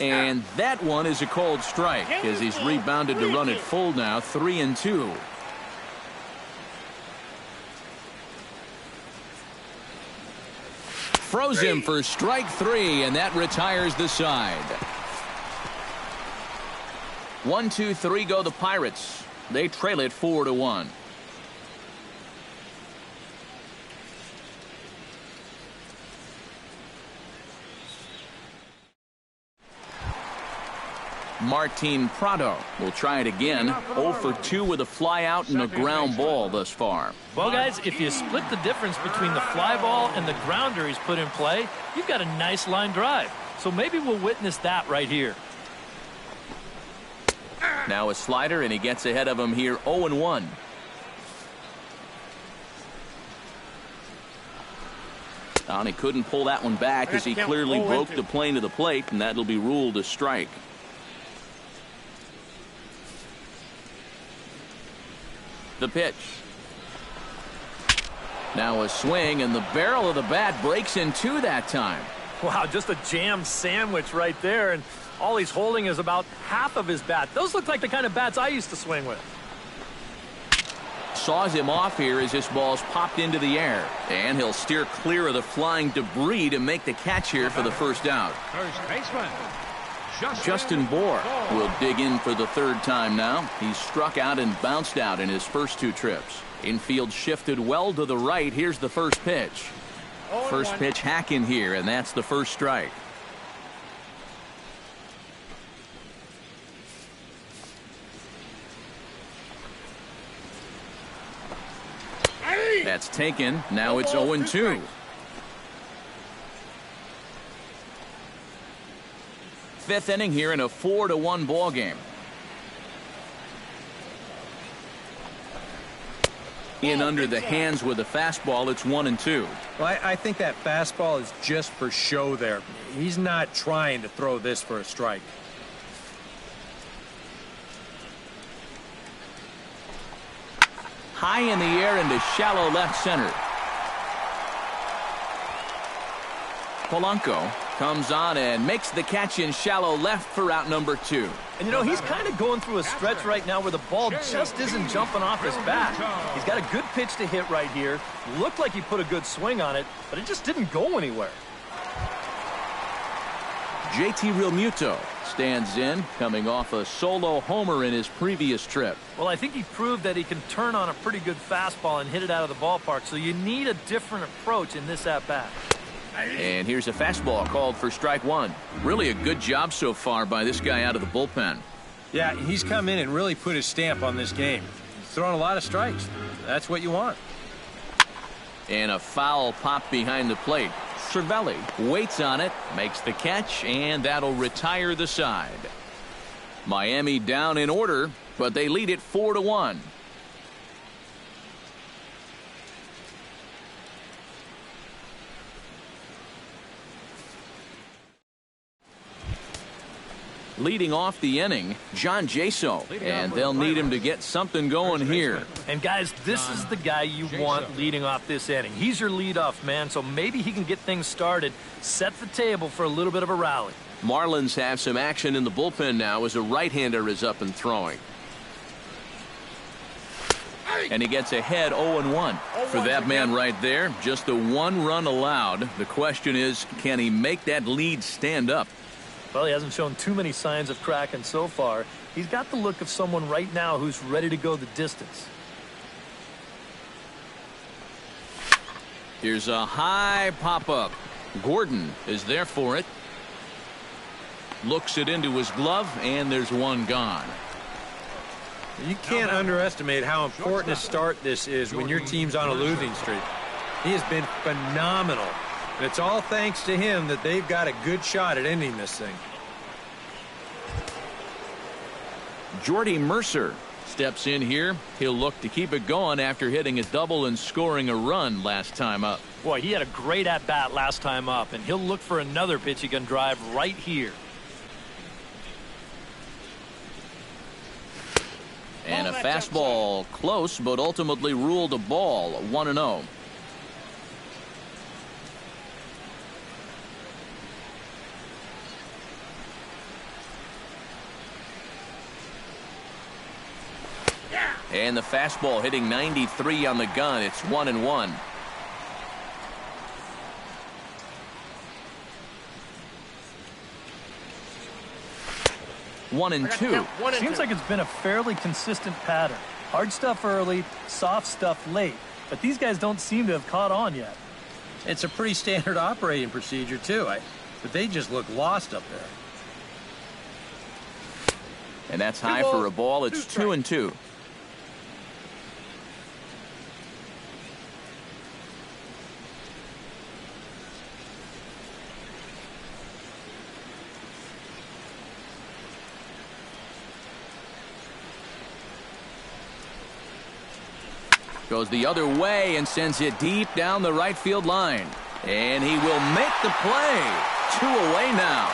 And that one is a cold strike as he's rebounded to run it full now, 3-2. Throws him for strike 3, and that retires the side. 1-2-3 go the Pirates. They trail it 4-1. Martin Prado will try it again. 0 for 2 with a fly out and a ground ball thus far. Well, guys, if you split the difference between the fly ball and the grounder he's put in play, you've got a nice line drive. So maybe we'll witness that right here. Now a slider, and he gets ahead of him here, 0-1. And he couldn't pull that one back as he clearly broke the plane of the plate, and that'll be ruled a strike. The pitch. Now a swing, and the barrel of the bat breaks in 2 that time. Wow, just a jam sandwich right there, and all he's holding is about half of his bat. Those look like the kind of bats I used to swing with. Saws him off here as this ball's popped into the air, and he'll steer clear of the flying debris to make the catch here for the first out. First baseman, Justin Bohr will dig in for the 3rd time now. He's struck out and bounced out in his first 2 trips. Infield shifted well to the right. Here's the first pitch. First pitch hack in here, and that's the first strike. That's taken. Now it's 0-2. Fifth inning here in a 4-1 ball game. In under the hands with a fastball, it's 1-2. Well, I think that fastball is just for show there. He's not trying to throw this for a strike. High in the air into shallow left center. Polanco comes on and makes the catch in shallow left for out number 2. And, you know, he's kind of going through a stretch right now where the ball just isn't jumping off his bat. He's got a good pitch to hit right here. Looked like he put a good swing on it, but it just didn't go anywhere. JT Realmuto stands in, coming off a solo homer in his previous trip. Well, I think he proved that he can turn on a pretty good fastball and hit it out of the ballpark, so you need a different approach in this at-bat. And here's a fastball called for strike 1. Really a good job so far by this guy out of the bullpen. Yeah, he's come in and really put his stamp on this game. He's thrown a lot of strikes. That's what you want. And a foul pop behind the plate. Cervelli waits on it, makes the catch, and that'll retire the side. Miami down in order, but they lead it 4-1. Leading off the inning, John Jaso, and they'll need him to get something going here. And guys, this is the guy you want leading off this inning. He's your leadoff man, so maybe he can get things started, set the table for a little bit of a rally. Marlins have some action in the bullpen now as a right-hander is up and throwing. And he gets ahead 0-1. For that man right there, just the one run allowed. The question is, can he make that lead stand up? Well, he hasn't shown too many signs of cracking so far. He's got the look of someone right now who's ready to go the distance. Here's a high pop-up. Gordon is there for it. Looks it into his glove, and there's one gone. You can't underestimate how important a start this is when your team's on a losing streak. He has been phenomenal. And it's all thanks to him that they've got a good shot at ending this thing. Jordy Mercer steps in here. He'll look to keep it going after hitting a double and scoring a run last time up. Boy, he had a great at-bat last time up, and he'll look for another pitch he can drive right here. And a fastball close, but ultimately ruled a ball, 1-0. And the fastball hitting 93 on the gun. It's 1-1. One and two. Seems like it's been a fairly consistent pattern. Hard stuff early, soft stuff late. But these guys don't seem to have caught on yet. It's a pretty standard operating procedure, too. But they just look lost up there. And that's high for a ball. It's 2-2. Goes the other way and sends it deep down the right field line. And he will make the play. 2 away now.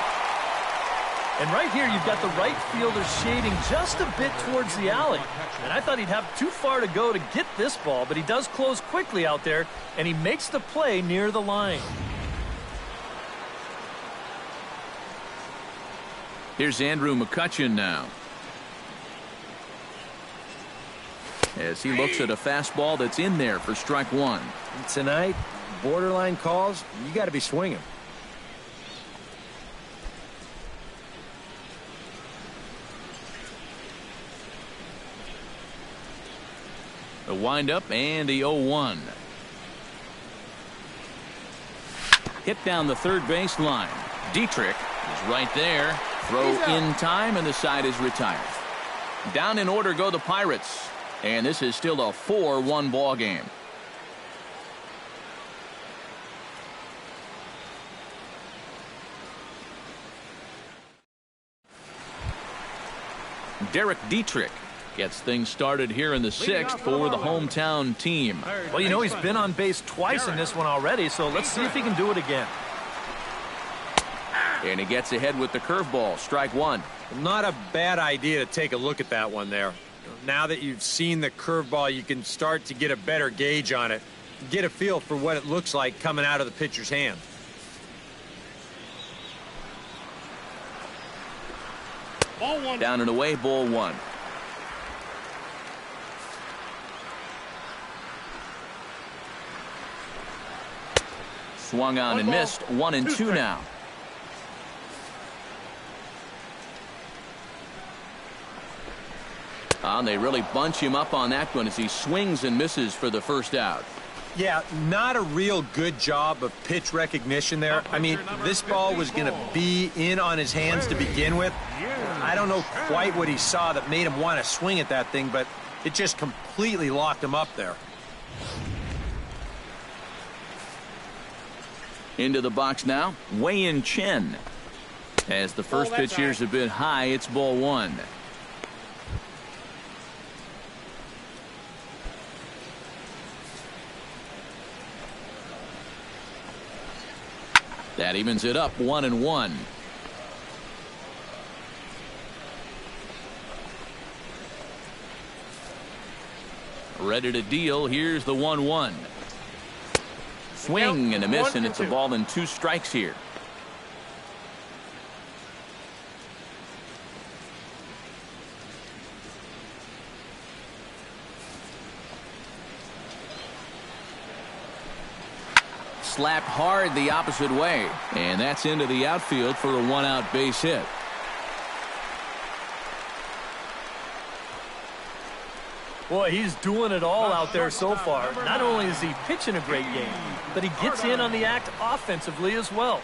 And right here, you've got the right fielder shading just a bit towards the alley. And I thought he'd have too far to go to get this ball, but he does close quickly out there, and he makes the play near the line. Here's Andrew McCutchen now. As he looks at a fastball that's in there for strike 1. Tonight, borderline calls, you got to be swinging. The windup and the 0-1. Hit down the third base line. Dietrich is right there. Throw in time, and the side is retired. Down in order go the Pirates. And this is still a 4-1 ball game. Derek Dietrich gets things started here in the 6th for the hometown team. Well, you know, he's been on base twice in this one already, so let's see if he can do it again. And he gets ahead with the curveball. Strike one. Not a bad idea to take a look at that one there. Now that you've seen the curveball, you can start to get a better gauge on it. Get a feel for what it looks like coming out of the pitcher's hand. Ball one. Down and away, ball one. Swung on and missed. 1-2 now. They really bunch him up on that one as he swings and misses for the first out. Yeah, not a real good job of pitch recognition there. I mean, this ball was going to be in on his hands to begin with. I don't know quite what he saw that made him want to swing at that thing, but it just completely locked him up there. Into the box now, Wei-Yin Chen. As the first pitch here's a bit high, it's ball one. That evens it up, 1-1. Ready to deal. Here's the 1-1. Swing and a miss, and it's a ball and 2 strikes here. Slapped hard the opposite way, and that's into the outfield for a 1-out base hit. Boy, he's doing it all out there so far. Not only is he pitching a great game, but he gets in on the act offensively as well.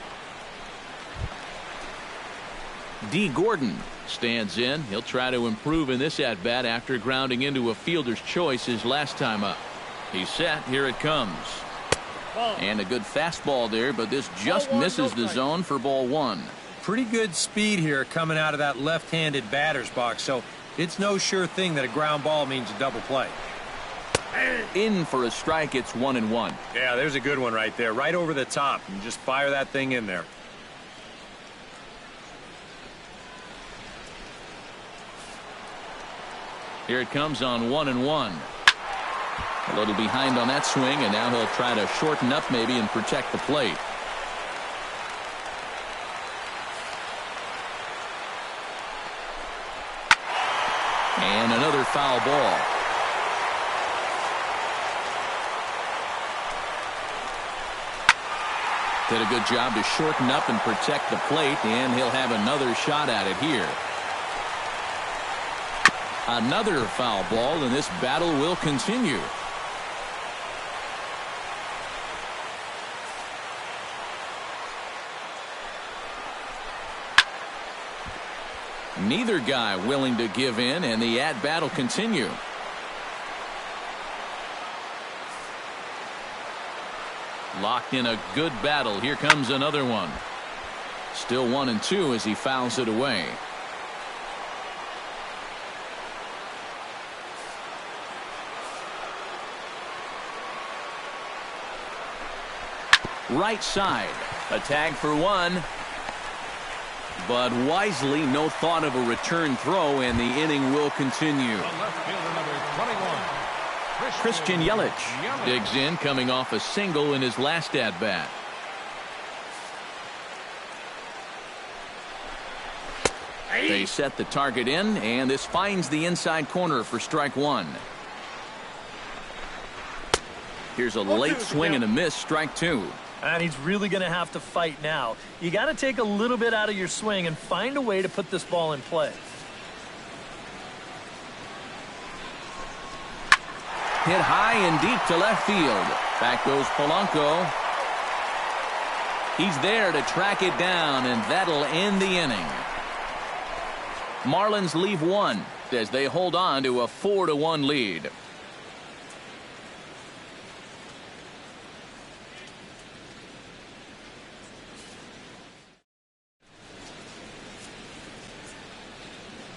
D. Gordon stands in. He'll try to improve in this at-bat after grounding into a fielder's choice his last time up. He's set. Here it comes. And a good fastball there, but this just misses the zone for ball one. Pretty good speed here coming out of that left-handed batter's box, so it's no sure thing that a ground ball means a double play. In for a strike, it's 1-1. Yeah, there's a good one right there, right over the top, and just fire that thing in there. Here it comes on 1-1. A little behind on that swing, and now he'll try to shorten up maybe and protect the plate. And another foul ball. Did a good job to shorten up and protect the plate, and he'll have another shot at it here. Another foul ball, and this battle will continue. Neither guy willing to give in, and the at-bat will continue. Locked in a good battle. Here comes another one. Still 1-2 as he fouls it away. Right side. A tag for one. But wisely, no thought of a return throw, and the inning will continue. Left fielder number 21. Christian Yelich digs in, coming off a single in his last at-bat. They set the target in, and this finds the inside corner for strike one. Here's a late swing and a miss, strike two. And he's really going to have to fight now. You got to take a little bit out of your swing and find a way to put this ball in play. Hit high and deep to left field. Back goes Polanco. He's there to track it down, and that'll end the inning. Marlins leave one as they hold on to a 4-1 lead.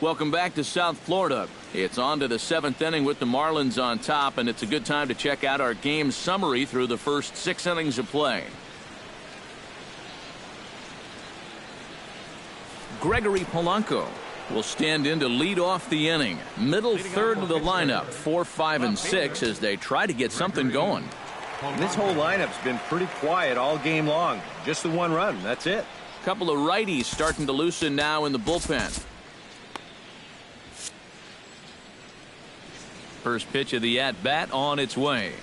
Welcome back to South Florida. It's on to the 7th inning with the Marlins on top, and it's a good time to check out our game summary through the first 6 innings of play. Gregory Polanco will stand in to lead off the inning. Middle third of the lineup, 4, 5, and 6 as they try to get something going. This whole lineup's been pretty quiet all game long. Just the one run, that's it. Couple of righties starting to loosen now in the bullpen. First pitch of the at-bat on its way.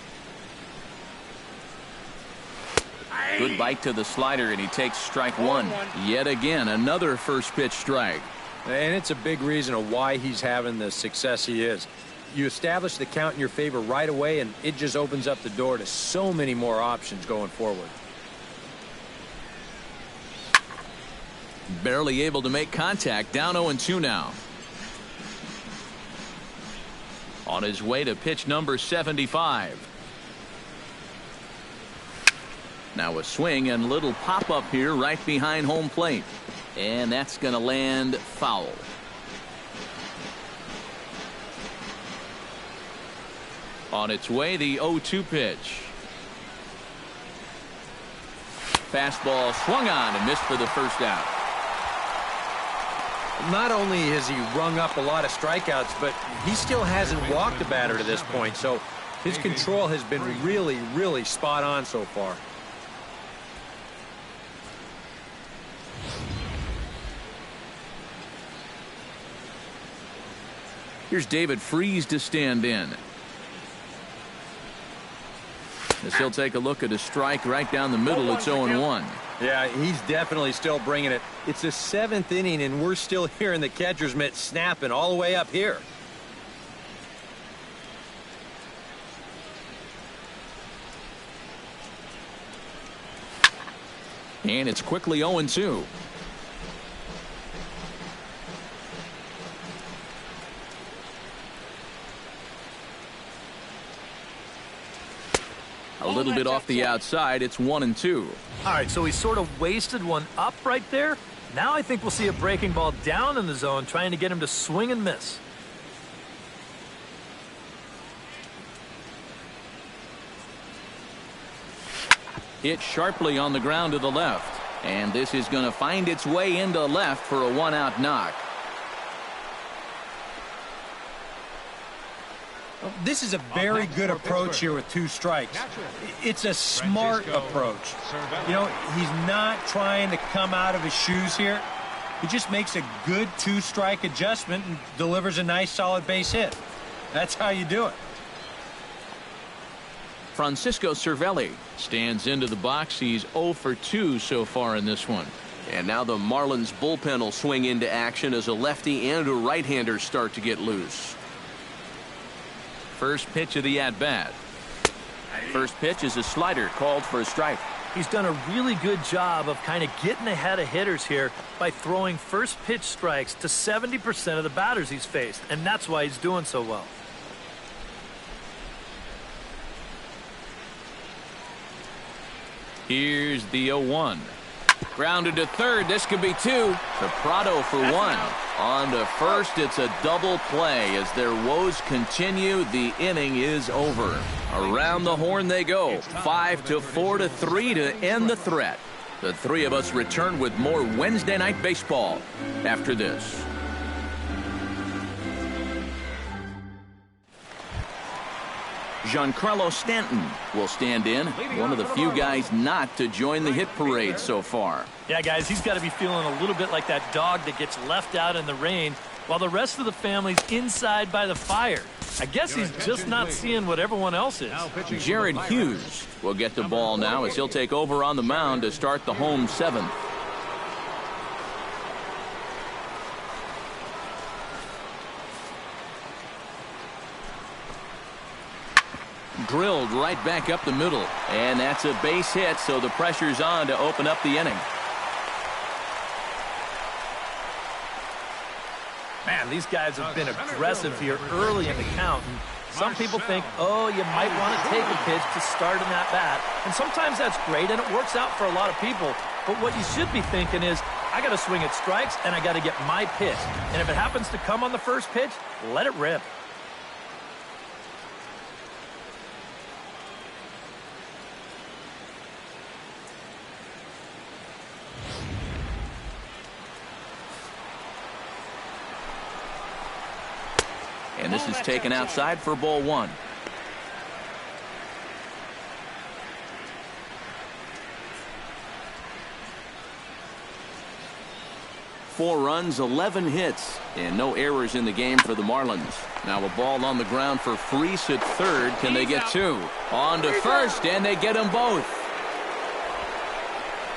Good bite to the slider, and he takes strike one. Yet again, another first pitch strike. And it's a big reason of why he's having the success he is. You establish the count in your favor right away, and it just opens up the door to so many more options going forward. Barely able to make contact, down 0-2 now. On his way to pitch number 75. Now a swing and little pop-up here right behind home plate. And that's going to land foul. On its way, the 0-2 pitch. Fastball swung on and missed for the first out. Not only has he rung up a lot of strikeouts, but he still hasn't walked a batter to this point, so his control has been really, really spot on so far. Here's David Freese to stand in. As he'll take a look at a strike right down the middle. It's 0-1. Yeah, he's definitely still bringing it. It's the 7th inning, and we're still hearing the catcher's mitt snapping all the way up here. And it's quickly 0-2. A little bit off the outside. It's 1-2. All right, so he sort of wasted one up right there. Now I think we'll see a breaking ball down in the zone, trying to get him to swing and miss. Hit sharply on the ground to the left. And this is going to find its way into left for a 1-out knock. This is a very good approach here with 2 strikes. It's a smart approach. You know, he's not trying to come out of his shoes here. He just makes a good 2-strike adjustment and delivers a nice solid base hit. That's how you do it. Francisco Cervelli stands into the box. He's 0 for 2 so far in this one. And now the Marlins bullpen will swing into action as a lefty and a right-hander start to get loose. First pitch of the at-bat. First pitch is a slider called for a strike. He's done a really good job of kind of getting ahead of hitters here by throwing first pitch strikes to 70% of the batters he's faced, and that's why he's doing so well. Here's the 0-1. Grounded to third. This could be 2. To Prado for 1. On to first, it's a double play. As their woes continue, the inning is over. Around the horn they go. 5-4-3 to end the threat. The three of us return with more Wednesday Night Baseball after this. Giancarlo Stanton will stand in, one of the few guys not to join the hit parade so far. Yeah, guys, he's got to be feeling a little bit like that dog that gets left out in the rain while the rest of the family's inside by the fire. I guess he's just not seeing what everyone else is. Jared Hughes will get the ball now as he'll take over on the mound to start the home 7th. Drilled right back up the middle, and that's a base hit, so the pressure's on to open up the inning. Man, these guys have been aggressive here early in the count. And some people think, oh, you might want to take a pitch to start in that bat. And sometimes that's great, and it works out for a lot of people. But what you should be thinking is, I got to swing at strikes, and I got to get my pitch. And if it happens to come on the first pitch, let it rip. And this is taken outside for ball one. Four runs, 11 hits, and no errors in the game for the Marlins. Now a ball on the ground for Freese at third. Can they get two? On to first, and they get them both.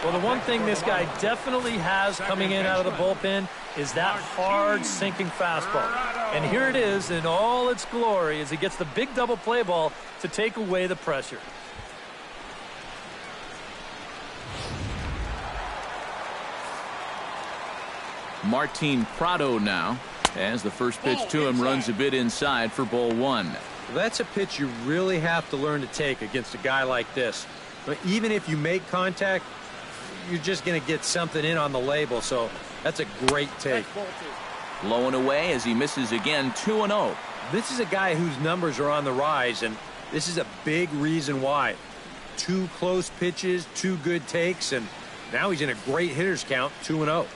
Well, the one thing this guy definitely has coming in out of the bullpen is that hard sinking fastball. And here it is in all its glory as he gets the big double play ball to take away the pressure. Martin Prado now, as the first pitch to him runs a bit inside for ball one. That's a pitch you really have to learn to take against a guy like this. But even if you make contact, you're just going to get something in on the label, so that's a great take. Low and away as he misses again, 2-0. This is a guy whose numbers are on the rise, and this is a big reason why. 2 close pitches, 2 good takes, and now he's in a great hitter's count, 2-0.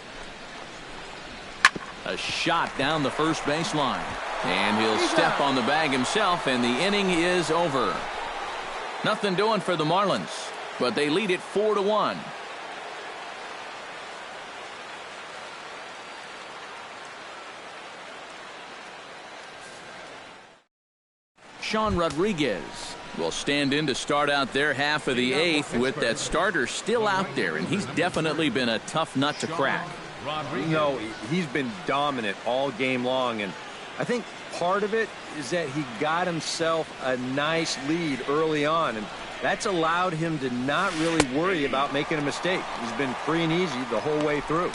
A shot down the first base line. And he'll step on the bag himself, and the inning is over. Nothing doing for the Marlins, but they lead it 4-1. Sean Rodriguez will stand in to start out their half of the 8th with that starter still out there, and he's definitely been a tough nut to crack. You know, he's been dominant all game long, and I think part of it is that he got himself a nice lead early on, and that's allowed him to not really worry about making a mistake. He's been free and easy the whole way through.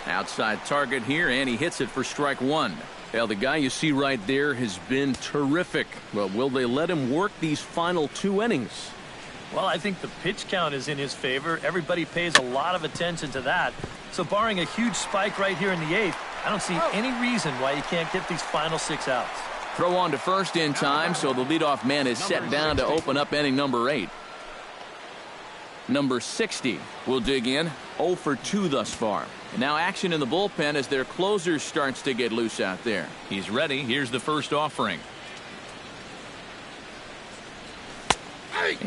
Outside target here, and he hits it for strike one. Well, the guy you see right there has been terrific. Well, will they let him work these final 2 innings? Well, I think the pitch count is in his favor. Everybody pays a lot of attention to that. So barring a huge spike right here in the 8th, I don't see any reason why he can't get these final 6 outs. Throw on to first in time, so the leadoff man is set down to open up inning number 8. Number 60 will dig in, 0 for 2 thus far. And now action in the bullpen as their closer starts to get loose out there. He's ready. Here's the first offering.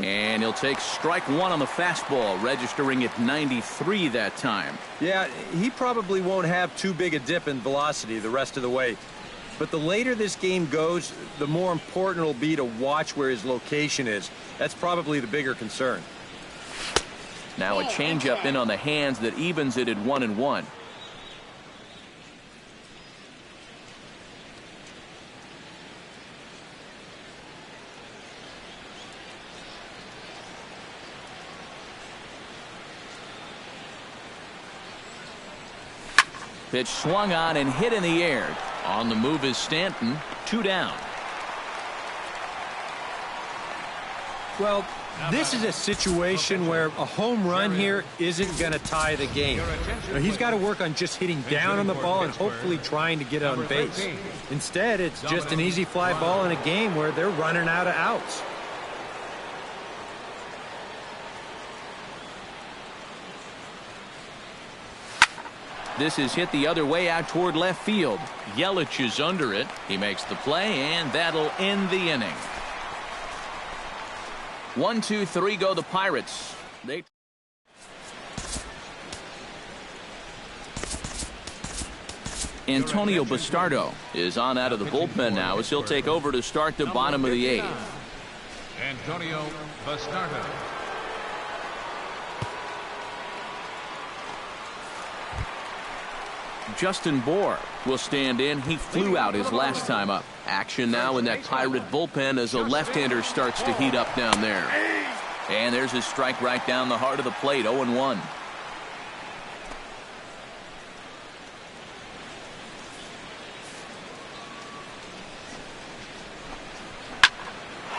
And he'll take strike one on the fastball, registering at 93 that time. Yeah, he probably won't have too big a dip in velocity the rest of the way. But the later this game goes, the more important it'll be to watch where his location is. That's probably the bigger concern. Now a changeup in on the hands that evens it at 1-1. Pitch swung on and hit in the air. On the move is Stanton. 2 down. Well, this is a situation where a home run here isn't going to tie the game. He's got to work on just hitting down on the ball and hopefully trying to get on base. Instead, it's just an easy fly ball in a game where they're running out of outs. This is hit the other way out toward left field. Yelich is under it. He makes the play, and that'll end the inning. 1, 2, 3 go the Pirates. Antonio Bastardo is on out of the bullpen now as he'll take over to start the bottom of the 8th. Antonio Bastardo. Justin Bohr will stand in. He flew out his last time up. Action now in that Pirate bullpen as a left-hander starts to heat up down there. And there's his strike right down the heart of the plate, 0-1.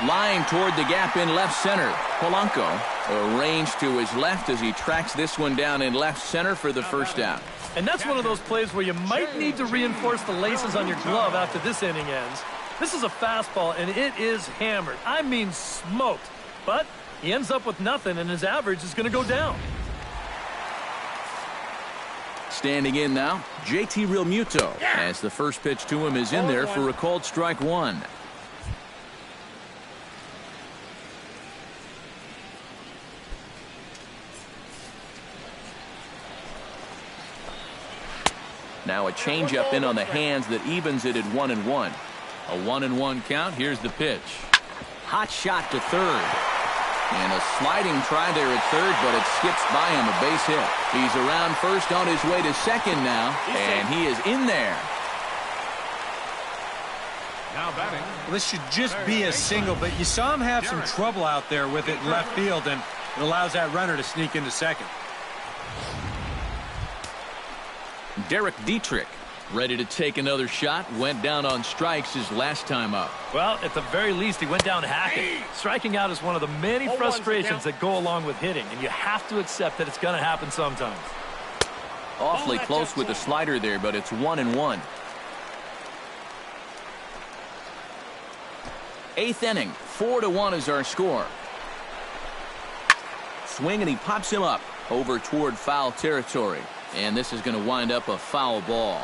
Line toward the gap in left center. Polanco Arranged to his left as he tracks this one down in left center for the first down. And that's one of those plays where you might need to reinforce the laces on your glove after this inning ends. This is a fastball, and it is hammered. I mean smoked. But he ends up with nothing, and his average is going to go down. Standing in now, JT Realmuto, as the first pitch to him is in there for a called strike one. Now a changeup in on the hands that evens it at 1-1. A 1-1 count. Here's the pitch. Hot shot to third. And a sliding try there at third, but it skips by him, a base hit. He's around first on his way to second now, and he is in there. Now batting. Well, this should just be a single, but you saw him have some trouble out there with it in left field, and it allows that runner to sneak into second. Derek Dietrich, ready to take another shot, went down on strikes his last time up. Well, at the very least, he went down hacking. Striking out is one of the many frustrations that go along with hitting, and you have to accept that it's going to happen sometimes. Awfully close with the slider there, but it's 1-1. Eighth inning, 4-1 is our score. Swing, and he pops him up over toward foul territory. And this is going to wind up a foul ball.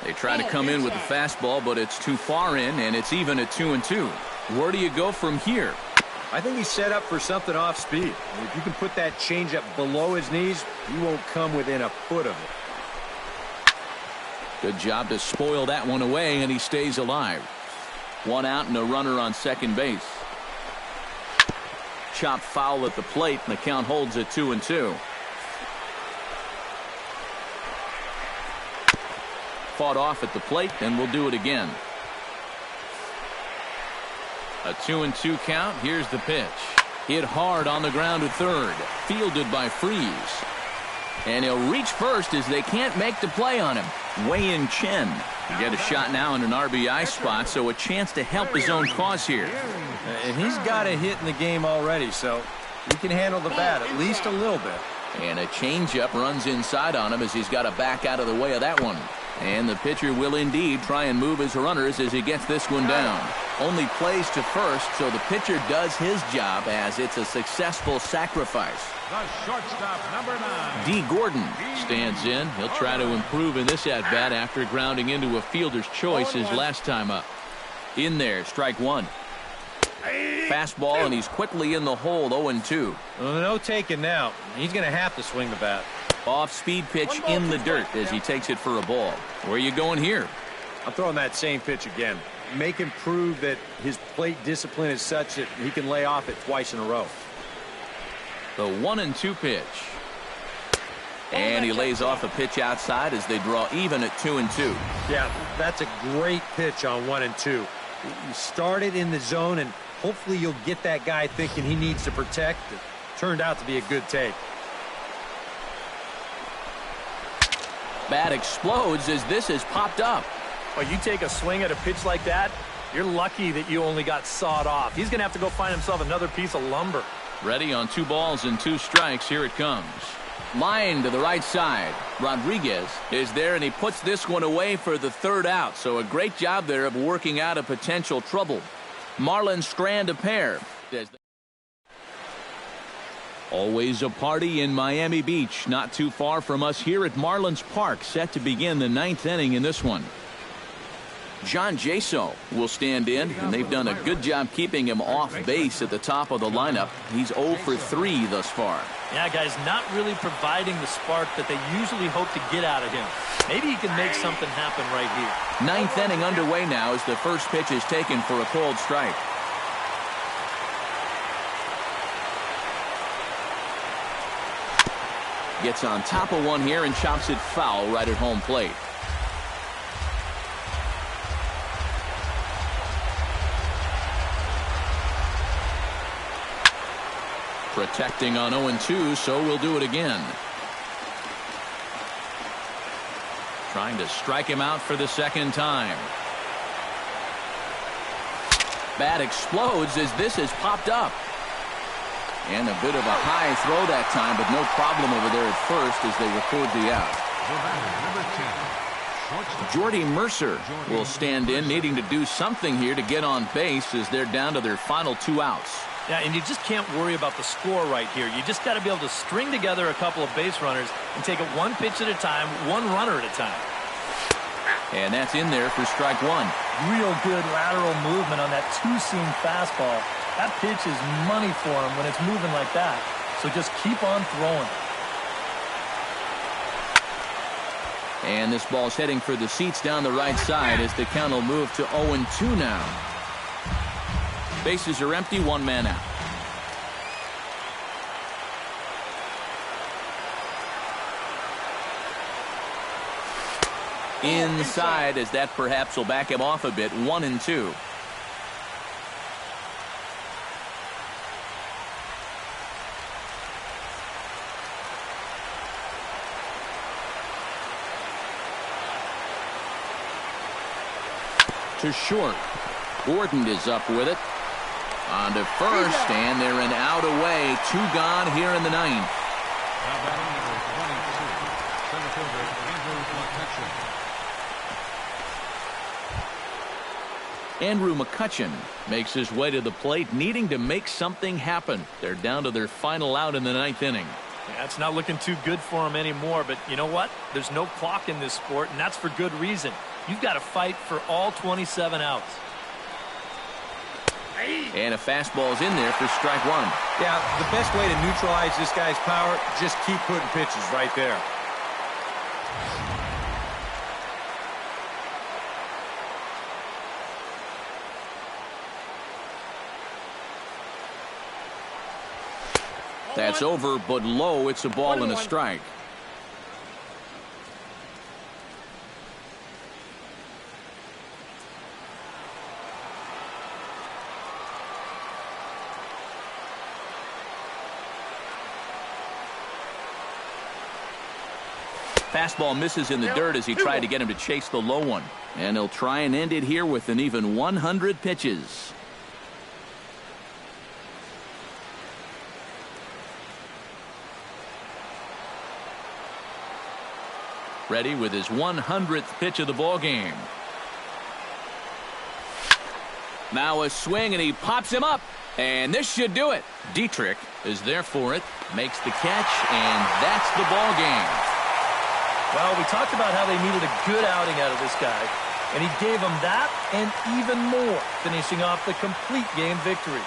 They try to come in with the fastball, but it's too far in, and it's even at 2-2. Where do you go from here? I think he's set up for something off speed. If you can put that changeup below his knees, he won't come within a foot of it. Good job to spoil that one away, and he stays alive. One out and a runner on second base. Chopped foul at the plate, and the count holds at 2-2. Fought off at the plate, and we'll do it again. A 2-2 count. Here's the pitch. Hit hard on the ground at third. Fielded by Freeze. And he'll reach first as they can't make the play on him. Wei-Yin Chen to get a shot now in an RBI spot, so a chance to help his own cause here. And he's got a hit in the game already, so he can handle the bat at least a little bit. And a changeup runs inside on him as he's got to back out of the way of that one. And the pitcher will indeed try and move his runners as he gets this one down. Only plays to first, so the pitcher does his job as it's a successful sacrifice. The shortstop, number 9. D. Gordon stands in. He'll try to improve in this at-bat after grounding into a fielder's choice his last time up. In there, strike one. Fastball, and he's quickly in the hole, 0-2. Well, no taking now. He's going to have to swing the bat. Off-speed pitch in the dirt as he takes it for a ball. Where are you going here? I'm throwing that same pitch again. Make him prove that his plate discipline is such that he can lay off it twice in a row. The 1-2 pitch. And he lays off a pitch outside as they draw even at 2-2. Yeah, that's a great pitch on 1-2. You start it in the zone, and hopefully you'll get that guy thinking he needs to protect. It turned out to be a good take. Bat explodes as this is popped up. Well, you take a swing at a pitch like that, you're lucky that you only got sawed off. He's going to have to go find himself another piece of lumber. Ready on 2 balls and 2 strikes. Here it comes. Line to the right side. Rodriguez is there, and he puts this one away for the third out. So a great job there of working out a potential trouble. Marlins strand a pair. Always a party in Miami Beach, not too far from us here at Marlins Park, set to begin the 9th inning in this one. John Jaso will stand in, and they've done a good job keeping him off base at the top of the lineup. He's 0 for 3 thus far. Yeah, guys, not really providing the spark that they usually hope to get out of him. Maybe he can make something happen right here. 9th inning underway now as the first pitch is taken for a called strike. Gets on top of one here and chops it foul right at home plate. Protecting on 0-2, so we'll do it again. Trying to strike him out for the second time. Bat explodes as this is popped up. And a bit of a high throw that time, but no problem over there at first as they record the out. Jordy Mercer will stand in, needing to do something here to get on base as they're down to their final 2 outs. Yeah, and you just can't worry about the score right here. You just got to be able to string together a couple of base runners and take it one pitch at a time, one runner at a time. And that's in there for strike 1. Real good lateral movement on that two-seam fastball. That pitch is money for him when it's moving like that. So just keep on throwing. And this ball's heading for the seats down the right side as the count will move to 0-2 now. Bases are empty, 1 man out. Inside, as that perhaps will back him off a bit, 1-2. To short. Gordon is up with it. On to first, and they're an out away. 2 gone here in the 9th. Now batting number 22, center fielder Andrew McCutchen. Andrew McCutchen makes his way to the plate, needing to make something happen. They're down to their final out in the 9th inning. Yeah, it's not looking too good for him anymore, but you know what? There's no clock in this sport, and that's for good reason. You've got to fight for all 27 outs. And a fastball's in there for strike 1. Yeah, the best way to neutralize this guy's power, just keep putting pitches right there. That's over, but low. It's a ball and a strike. Fastball misses in the dirt as he tried to get him to chase the low one. And he'll try and end it here with an even 100 pitches. Ready with his 100th pitch of the ball game. Now a swing, and he pops him up. And this should do it. Dietrich is there for it, makes the catch, and that's the ball game. Well, we talked about how they needed a good outing out of this guy, and he gave them that and even more, finishing off the complete game victory.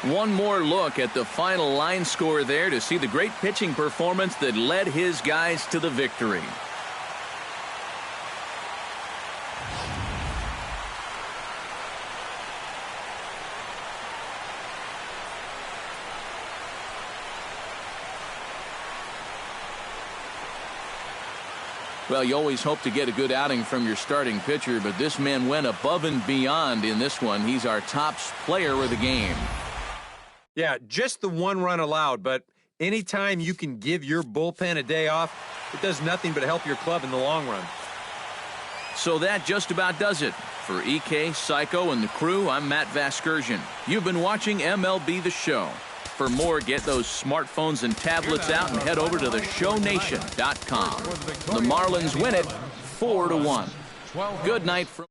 One more look at the final line score there to see the great pitching performance that led his guys to the victory. Well, you always hope to get a good outing from your starting pitcher, but this man went above and beyond in this one. He's our top player of the game. Yeah, just the 1 run allowed, but anytime you can give your bullpen a day off, it does nothing but help your club in the long run. So that just about does it. For EK, Psycho, and the crew, I'm Matt Vasgersian. You've been watching MLB The Show. For more, get those smartphones and tablets out and head over to theshownation.com. The Marlins win it 4-1. Good night from